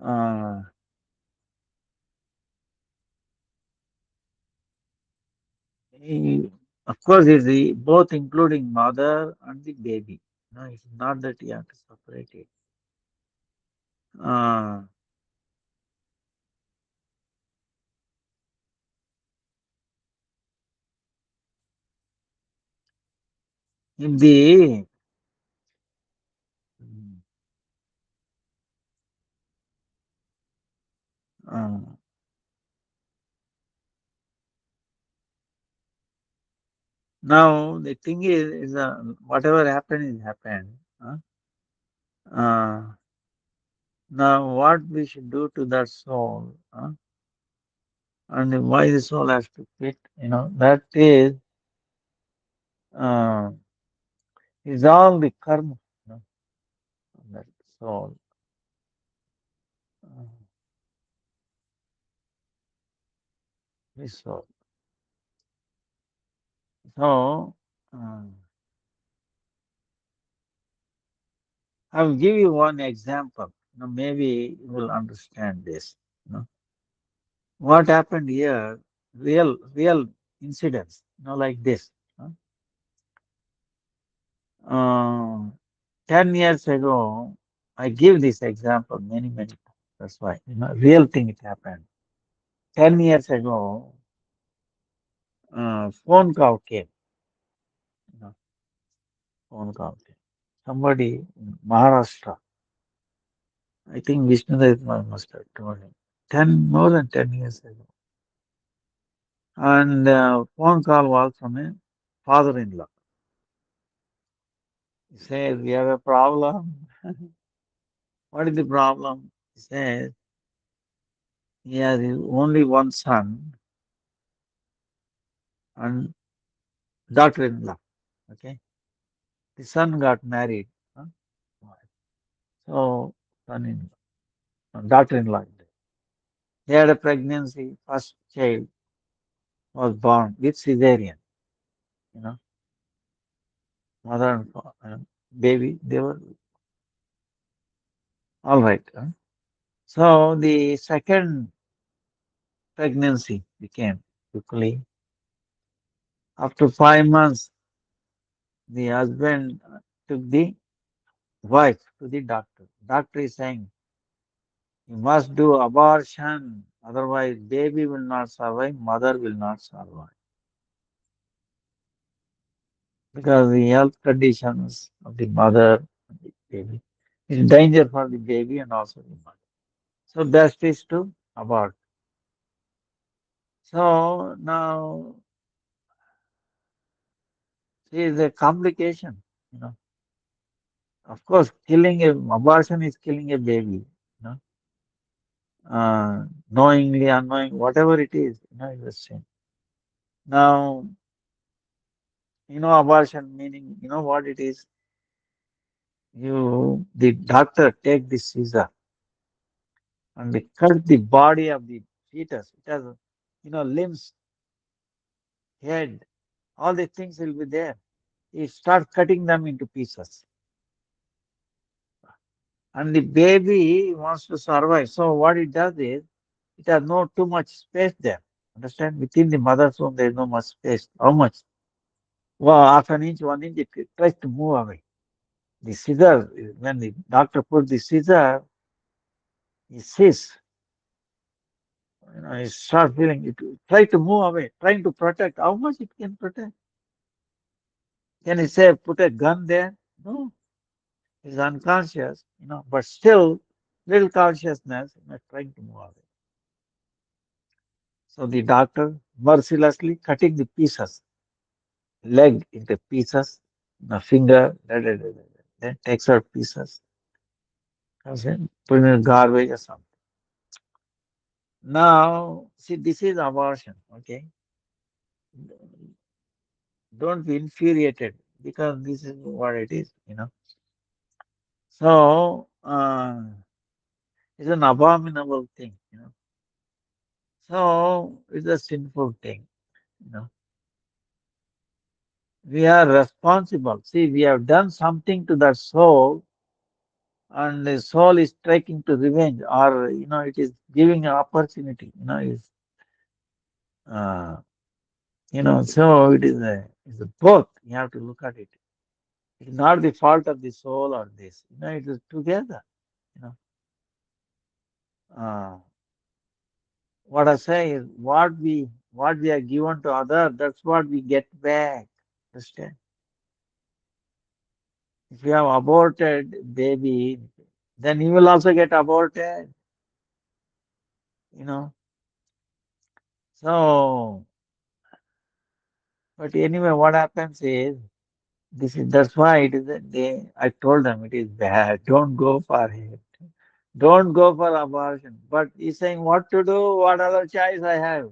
Uh, he- of course, it's both including mother and the baby. No, it's not that you have to separate it. Uh, in the uh, now the thing is whatever happened is happened. Uh, now what we should do to that soul, and why the soul has to quit, that uh, is all the karma, of that soul. Uh, this soul. So, I will give you one example. Maybe you will understand this. You know, what happened here? Real incidents. Like this. you Uh, 10 years ago, I give this example many times. That's why, real thing it happened. 10 years ago, phone call came. You know, phone call came. Somebody in Maharashtra, I think Vishnu must have told him, more than 10 years ago. And phone call was from a father-in-law. He says, we have a problem. What is the problem? He says, he has only one son and daughter-in-law. Okay. The son got married. Huh? So, son-in-law, daughter-in-law. They had a pregnancy. First child was born with cesarean. You know, mother and baby, they were all right. Huh? So the second pregnancy became quickly. After 5 months, the husband took the wife to the doctor. Doctor is saying, you must do abortion, otherwise baby will not survive, mother will not survive. Because the health conditions of the mother and the baby is danger for the baby and also the mother. So best is to abort. So now see the complication, you know. Of course, abortion is killing a baby, knowingly, unknowing, whatever it is, it's the same. Now, abortion meaning, what it is? The doctor take the scissor and they cut the body of the fetus. It has, limbs, head, all the things will be there. You start cutting them into pieces. And the baby wants to survive. So what it does is, it has no too much space there. Understand? Within the mother's womb, there is no much space. How much? Well, half an inch, 1 inch, it tries to move away. The scissor, when the doctor put the scissor, he sees, he starts feeling it, try to move away, trying to protect. How much it can protect? Can he say, put a gun there? No, he's unconscious, but still, little consciousness, trying to move away. So the doctor mercilessly cutting the pieces, leg into pieces, finger, then takes out pieces, comes in, put in garbage or something. Now, see, this is abortion, okay? Don't be infuriated because this is what it is. So, it's an abominable thing. So, it's a sinful thing, you know. We are responsible. See, we have done something to that soul, and the soul is taking to revenge, or it is giving an opportunity. Uh, So it's a both. You have to look at it. It's not the fault of the soul or this. It is together. You know, uh, what I say is what we are given to other. That's what we get back. Understand? If you have aborted baby, then you will also get aborted. You know. So, but anyway, what happens is that's why it is. I told them it is bad. Don't go for it. Don't go for abortion. But he's saying what to do, what other choice I have.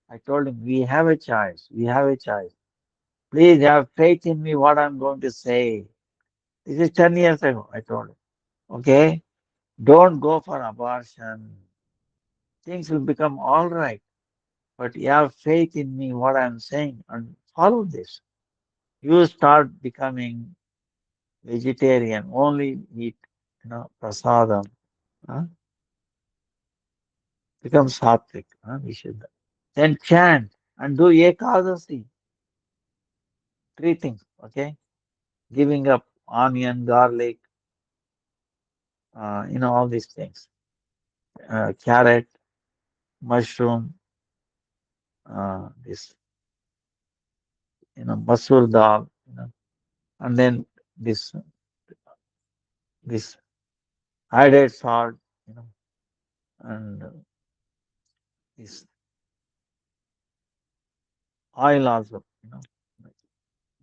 I told him, we have a choice. We have a choice. Please have faith in me what I'm going to say. This is 10 years ago, I told him. Okay? Don't go for abortion. Things will become all right. But you have faith in me what I'm saying. And follow this. You start becoming vegetarian, only eat, prasadam, huh? Become sattvic, Vishuddha. Then chant and do ekadasi. Three things, okay? Giving up onion, garlic, all these things. Carrot, mushroom, this, masoor dal, and then this iodide salt, you know, and this oil also,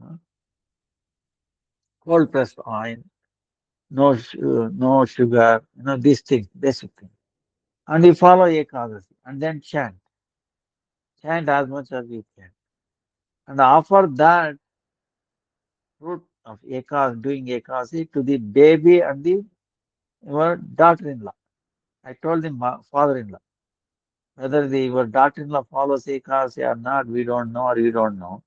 uh, cold pressed oil, no sugar, these things, basic things. And you follow Ekadasi and then chant as much as you can. And offer that fruit of doing Ekadasi to the baby and your daughter-in-law. I told the father-in-law, whether your daughter-in-law follows Ekadasi or not, we don't know or you don't know.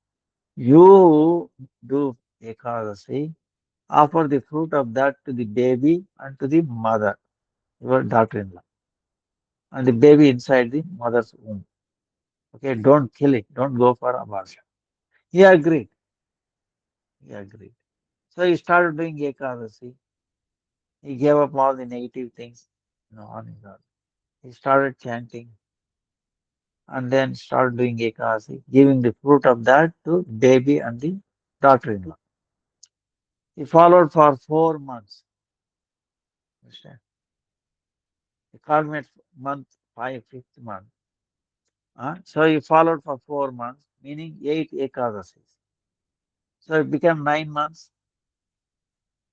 You do Ekadasi, offer the fruit of that to the baby and to the mother, your daughter-in-law, and the baby inside the mother's womb. Okay, don't kill it. Don't go for abortion. He agreed. He agreed. So he started doing Ekadasi. He gave up all the negative things, on his own. He started chanting and then started doing Ekadasi, giving the fruit of that to baby and the daughter-in-law. He followed for 4 months. Understand? He called me at month five, fifth month. So he followed for 4 months, meaning 8 Ekadasis. So it became 9 months,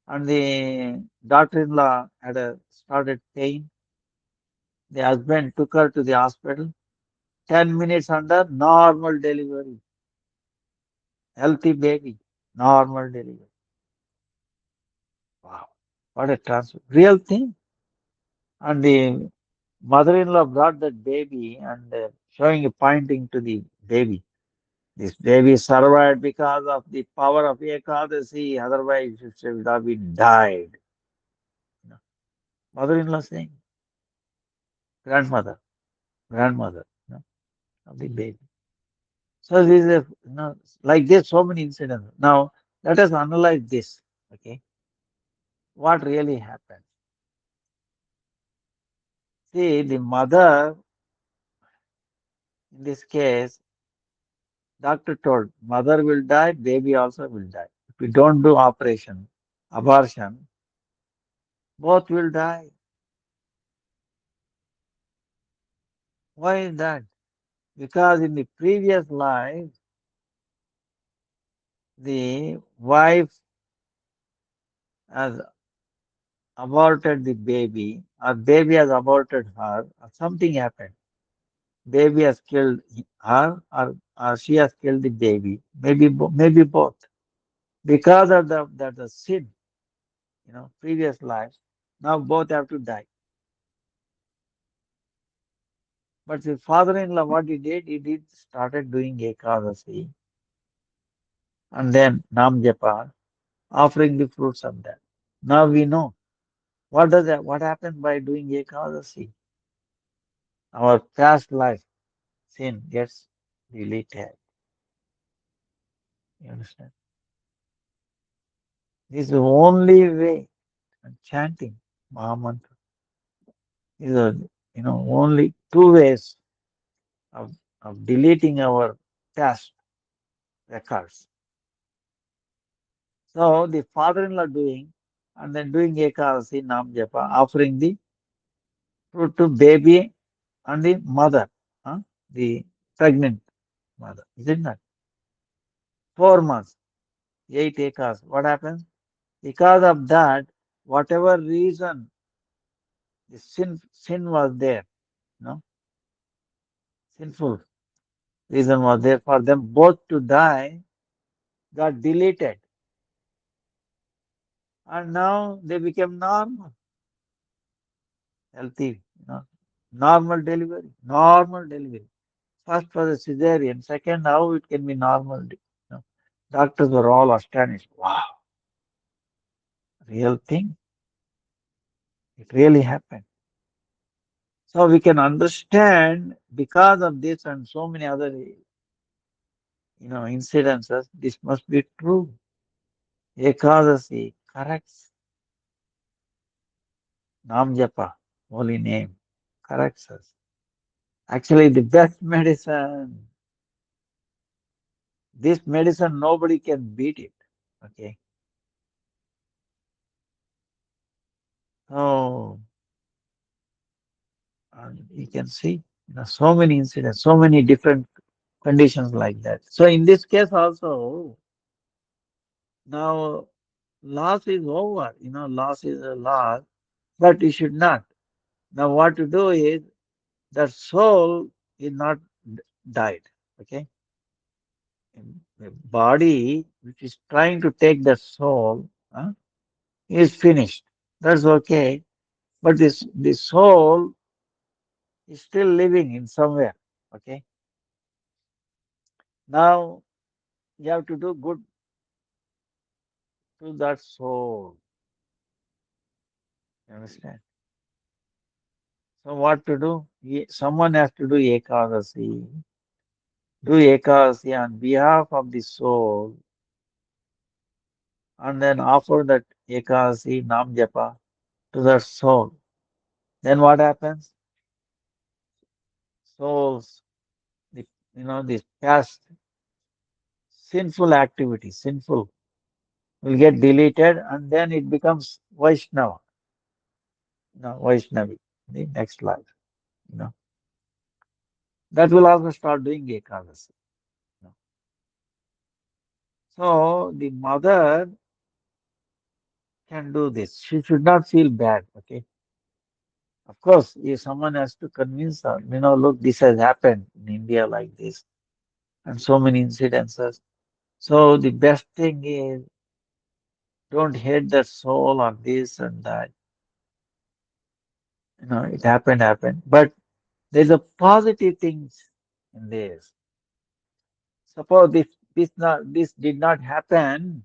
and the daughter-in-law had started pain. The husband took her to the hospital. 10 minutes under normal delivery, healthy baby, normal delivery. Wow, what a transfer! Real thing. And the mother-in-law brought that baby and showing, pointing to the baby. This baby survived because of the power of Ekadasi, otherwise it would have been died. You know. Mother-in-law saying, grandmother, grandmother, of the baby. So this is like this, so many incidents. Now let us analyze this. Okay, what really happened? See, the mother in this case, doctor told mother will die, baby also will die. If we don't do operation, abortion, both will die. Why is that? Because in the previous life, the wife has aborted the baby, or baby has aborted her, or something happened. Baby has killed her, or she has killed the baby. Maybe both. Because of the sin, previous life, now both have to die. But the father-in-law, what he did started doing Ekadasi and then Nam Japa, offering the fruits of that. Now we know what happens by doing Ekadasi. Our past life sin gets deleted. You understand? This is the only way. And chanting Mahamantra. These are, only two ways of, deleting our past records. So the father-in-law doing and then doing Ekadasi Nam Japa, offering the fruit to baby and the mother, the pregnant mother. Isn't that? 4 months, 8 acres. What happens? Because of that, whatever reason the sin was there, no sinful reason was there for them both to die, got deleted, and now they became normal, healthy, normal delivery, normal delivery. First was a cesarean, second how it can be normal. Doctors were all astonished. Wow, real thing. It really happened. So we can understand because of this and so many other, incidences, this must be true. Ekadasi corrects Nam Japa, holy name, corrects us. Actually, the best medicine, this medicine, nobody can beat it. Okay. So, and you can see, so many incidents, so many different conditions like that. So in this case also, now loss is over, loss is a loss, but you should not. Now what to do is the soul is not died. Okay. The body which is trying to take the soul is finished. That's okay. But the soul is still living in somewhere. Okay. Now you have to do good to that soul. You understand? So what to do? Someone has to do ekadasi. Do ekadasi on behalf of the soul, and then offer that ekadasi nam japa to that soul. Then what happens? Souls, the this past sinful activity, sinful will get deleted, and then it becomes Vaishnava, Vaishnavi, the next life. You know that will also start doing ekadasi. You know. So the mother can do this. She should not feel bad. Okay. Of course, if someone has to convince her, look, this has happened in India like this, and so many incidences. So the best thing is don't hate the soul or this and that. It happened. But there's a positive things in this. Suppose this did not happen,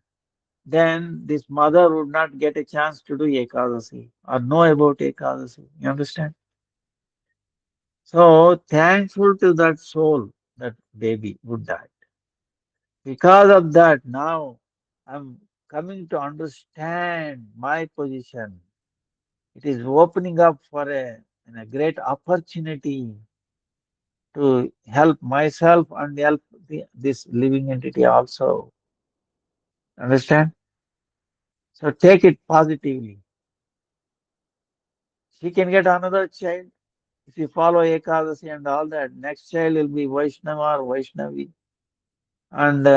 then this mother would not get a chance to do Ekadasi or know about Ekadasi. You understand? So thankful to that soul, that baby who died. Because of that, now I'm coming to understand my position. It is opening up for a great opportunity to help myself and help this living entity also. Understand? So take it positively. She can get another child if you follow Ekadasi and all that. Next child will be Vaishnava or Vaishnavi, and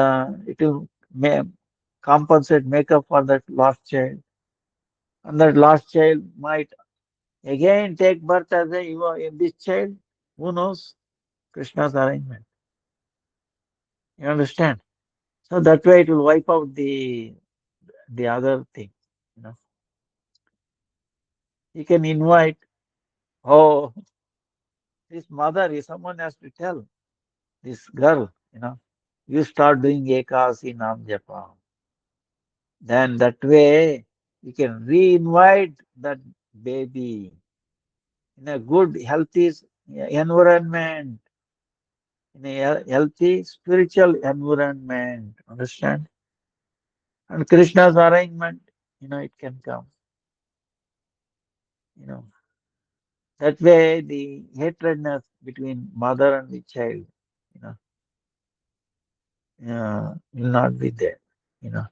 it will compensate, make up for that lost child. And that lost child might again take birth as this child. Who knows? Krishna's arrangement. You understand? So that way it will wipe out the other thing. You know, you can invite. Oh, this mother is someone has to tell this girl. You start doing ekasi nam japa. Then that way you can re-invite that baby in a good, healthy environment, in a healthy spiritual environment. Understand? And Krishna's arrangement, it can come. You know, that way the hatredness between mother and the child, you know, will not be there. You know,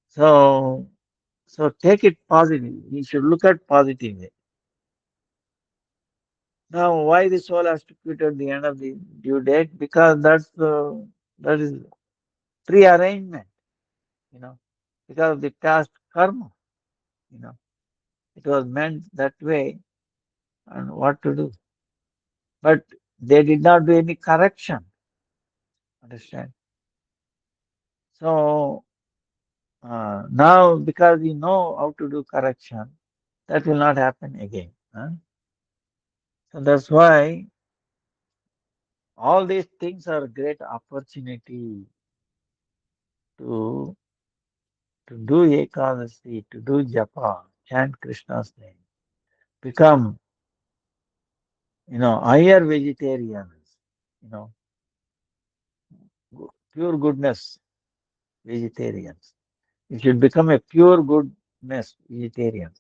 so take it positive. You should look at positively. Now, why the soul has to quit at the end of the due date? Because that is prearrangement. You know, because of the past karma. You know, it was meant that way, and what to do? But they did not do any correction. Understand? So now, because we know how to do correction, that will not happen again. So that's why all these things are great opportunity. to do Ekadasi, to do japa, chant Krishna's name, become, higher vegetarians, you know, pure goodness vegetarians. You should become a pure goodness vegetarian.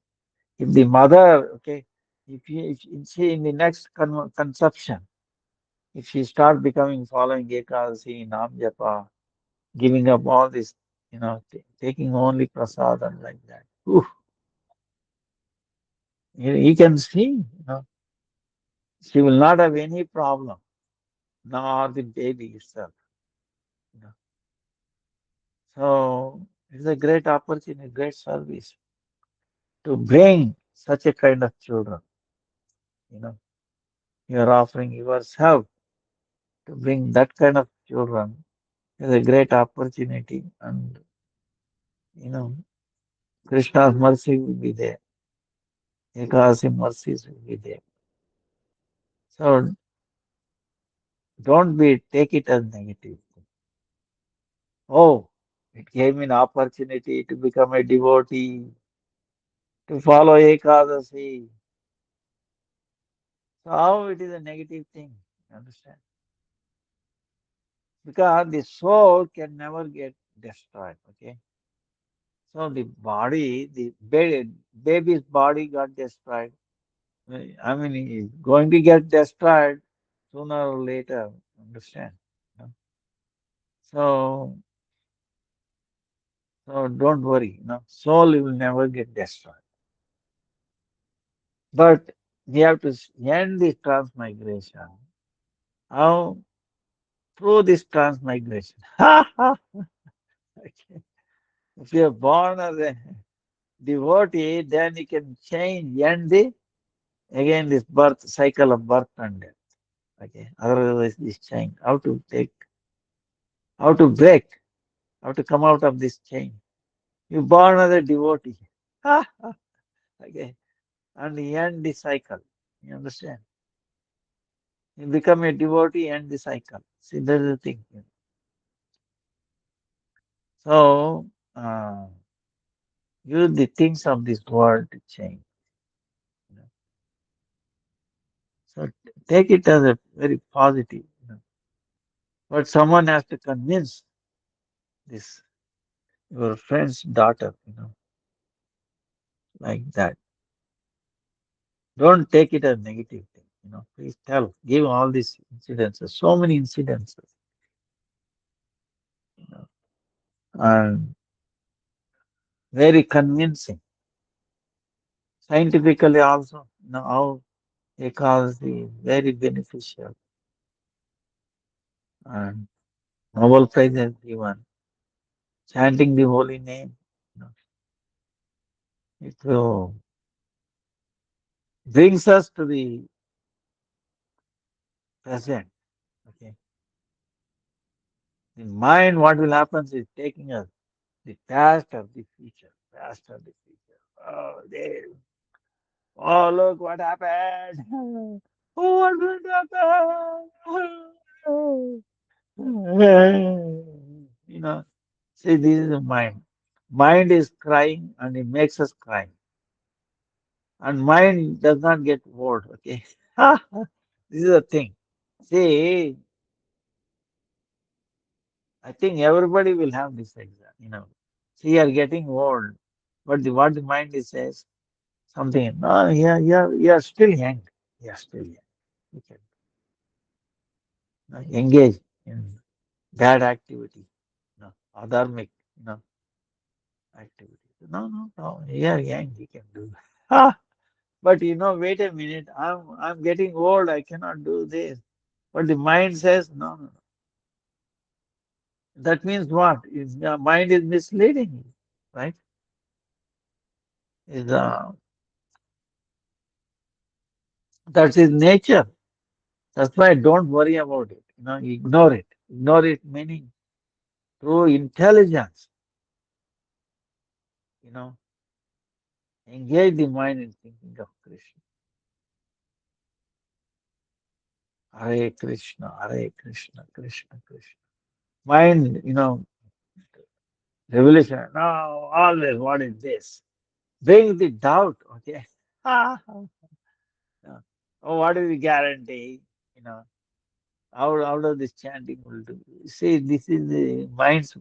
If the mother, okay, if she in the next conception, if she start becoming following Ekadasi, Nam Japa, giving up all this, taking only prasadam like that, oof, you can see, she will not have any problem, nor the baby itself. You know. So it's a great opportunity, great service to bring such a kind of children. You know, you are offering yourself to bring that kind of children is a great opportunity, and you know, Krishna's mercy will be there. Ekadasi mercies will be there. So don't take it as negative. Oh, it gave me an opportunity to become a devotee, to follow Ekadasi. So how it is a negative thing? You understand? Because the soul can never get destroyed. Okay. So the body, the baby's body got destroyed. I mean, it's going to get destroyed sooner or later. Understand? You know? So, so don't worry. Soul will never get destroyed. But we have to end this transmigration. How? Through this transmigration. Okay. If you are born as a devotee, then you can change, end again this birth cycle of birth and death. Okay. Otherwise, this chain. How to break, how to come out of this chain. You born as a devotee. Okay. And you end the cycle. You understand? You become a devotee, end the cycle. See, that's the thing. So, use the things of this world to change. You know. So take it as a very positive. But someone has to convince this your friend's daughter, like that. Don't take it as negative thing. Please tell, give all these incidences, so many incidences, you know, and very convincing. Scientifically also, how Ekadasi is very beneficial, and Nobel Prize has given. Chanting the holy name, you know, it will brings us to the present. Okay, the mind, what will happen is taking us the past or the future, past or the future. Oh, oh, look what happened. Oh, what will happen? You know, see, this is the mind. Mind is crying and it makes us cry. And mind does not get bored. Okay. This is the thing. See, I think everybody will have this exam. See, you are getting old. But what the mind is says, something, no, yeah, you are still young. You are still young. You can engage in bad activity, adharmic, you know, activity. No, no, no, you are young, you can do. But wait a minute, I'm getting old, I cannot do this. But the mind says, no, no, no. That means what? The mind is misleading you, right? Is That's his nature. That's why don't worry about it. Ignore it. Ignore it meaning through intelligence, you know, engage the mind in thinking of Krishna. Hare Krishna, Hare Krishna, Krishna Krishna. Mind, Revolution. No, always, what is this? Bring the doubt, okay? No. Oh, what is the guarantee? You know, how does this chanting will do? See, this is the mind's,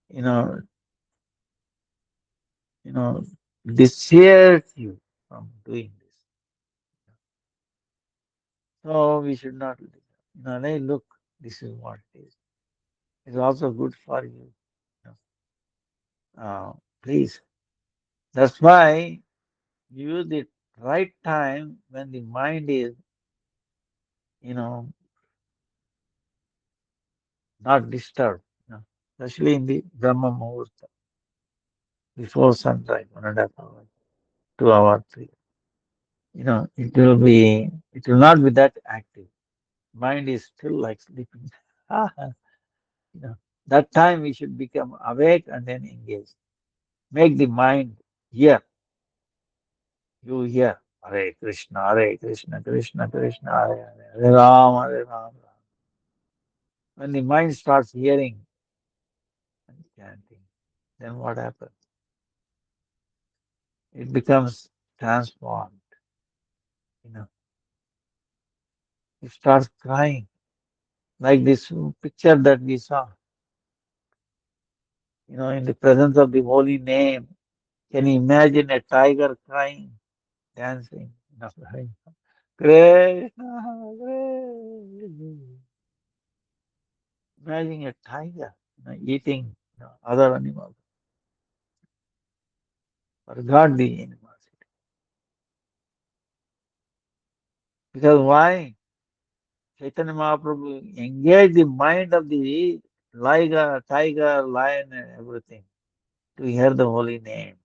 you know, you know, dissuades you from doing this. So we should not, hey, look, this is what it is. It's also good for you. You please. That's why use the right time when the mind is, you know, not disturbed. Especially in the Brahma Muhurta, before sunrise, 1.5 hours, 2 hours, 3. It will not be that active. Mind is still like sleeping. you know, that time we should become awake and then engage. Make the mind hear. You hear. Hare Krishna, Krishna Krishna, Hare Hare, Hare Ram, Hare Ram. When the mind starts hearing and chanting, then what happens? It becomes transformed. You know, it starts crying like this picture that we saw. In the presence of the holy name, can you imagine a tiger crying, dancing? Crying, Krishna, Krishna. Imagine a tiger, eating other animals. Forgot the animosity. Because why? Chaitanya Mahaprabhu engaged the mind of the tiger, lion, and everything to hear the holy name.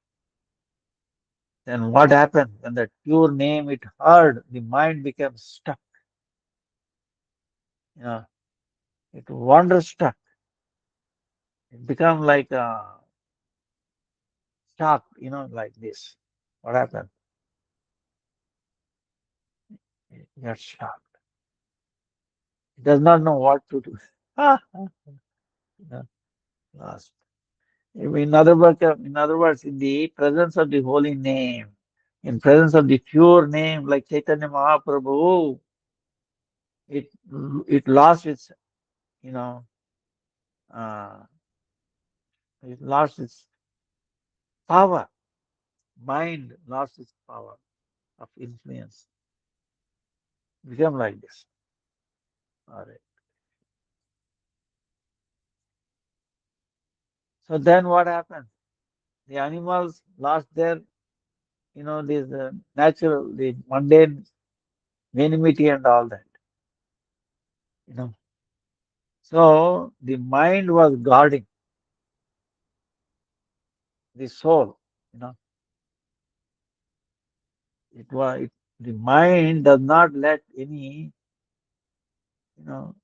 Then what happened? When that pure name it heard, the mind became stuck. You know, it wanders stuck. It become like a shock, like this. What happened? It got shocked. It does not know what to do. You know, lost. In other words, in the presence of the holy name, in presence of the pure name, like Chaitanya Mahaprabhu, it it lost its, you know, uh, it lost its power. Mind lost its power of influence. Become like this. All right. So then what happened? The animals lost their, this natural, the mundane vanity and all that. You know. So the mind was guarding the soul. You know, the mind does not let any, you know,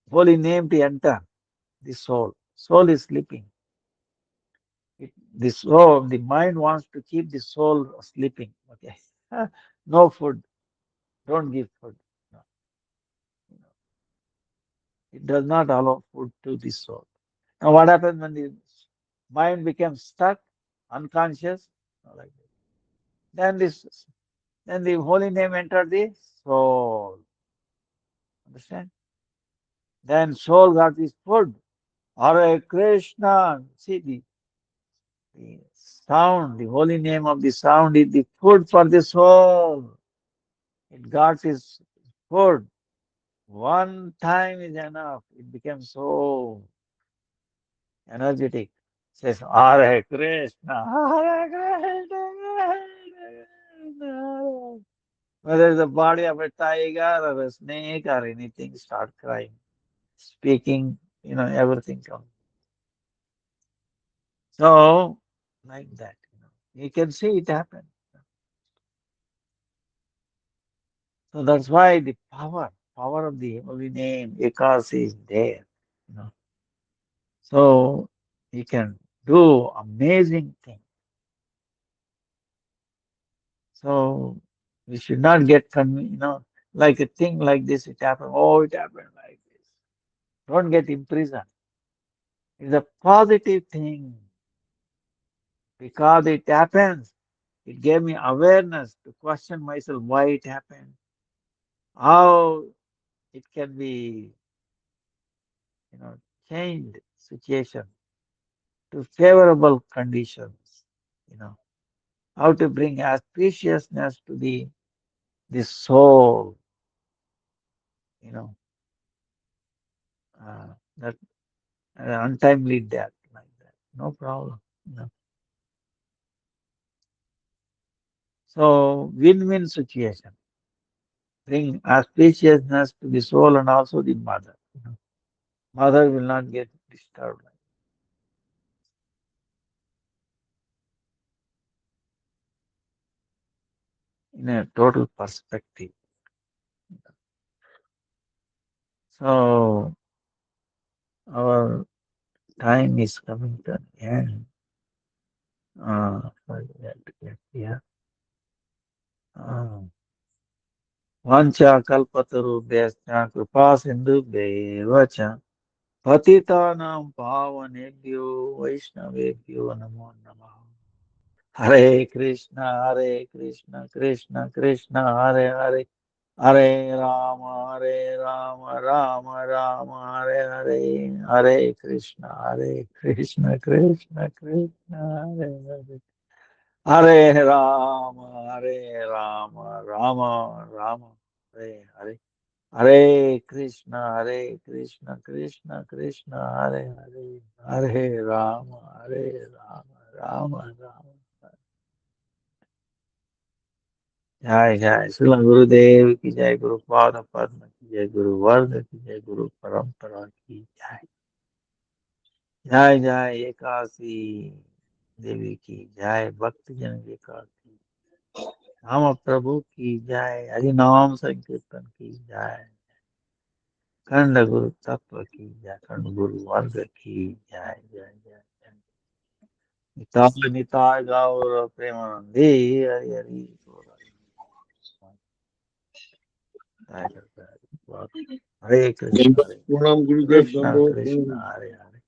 holy name to enter the soul. Soul is sleeping. The mind wants to keep the soul sleeping. Okay, no food. Don't give food. No, you know, it does not allow food to the soul. Now, what happens when the mind becomes stuck, unconscious? Like that. Then then the holy name enter the soul. Understand? Then soul got this food. Hare Krishna. See the sound, the holy name of the sound is the food for the soul. It got its food. One time is enough. It becomes so energetic. Says Hare Krishna, Hare Krishna, Krishna Krishna. Whether it's the body of a tiger or a snake or anything, start crying, speaking, everything comes. So, like that, you can see it happen. So that's why the power of the holy name, Ekas, is there. You know. So you can do amazing things. So we should not get like a thing like this, it happened. Oh, it happened like this. Don't get imprisoned. It's a positive thing because it happens. It gave me awareness to question myself why it happened, how it can be, you know, changed situation to favorable conditions, you know, how to bring auspiciousness to the soul, you know, that untimely death like that. No problem. You know. So win-win situation. Bring auspiciousness to the soul and also the mother. You know. Mother will not get disturbed in a total perspective. So our time is coming to an end. Sorry, we have to get here. Vancha kalpatarubhyascha kripa sindhubhyeva cha patitanam pavanebhyo vaishnavebhyo namo namah. Hare Krishna, Krishna Krishna, Hare Hare, Hare Rama, Rama Rama, Hare Hare, Hare Krishna, Krishna Krishna, Hare Hare, Hare Rama, Rama Rama, Hare Hare. Hare Krishna, Krishna Krishna, Hare Hare, Hare Rama, Rama. जय जय श्रील गुरुदेव की जय गुरु पाद पद्म की जय गुरु वर्ग की जय गुरु परंपरा की जय जय जय एकादशी देवी की जय भक्त जन एकादशी राम प्रभु की जय हरि नाम संकीर्तन की जय खंड गुरु तत्व की जय खंड गुरु वर्ग की जय जय जय जय निताय निताय गौर प्रेमानंदी हरि हरि बोल हरे कृष्ण हरे प्रणाम गुरुदेव, कृष्ण दंडवत कृष्ण प्रणाम। हरे हरे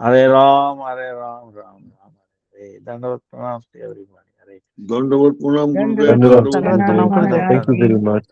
हरे राम राम हरे दंडवत प्रणाम to everybody. हरे दंडवत प्रणाम गुरुदेव, Dandavat दंडवत Pranam प्रणाम। दंडवत Maharaj दंडवत Ki दंडवत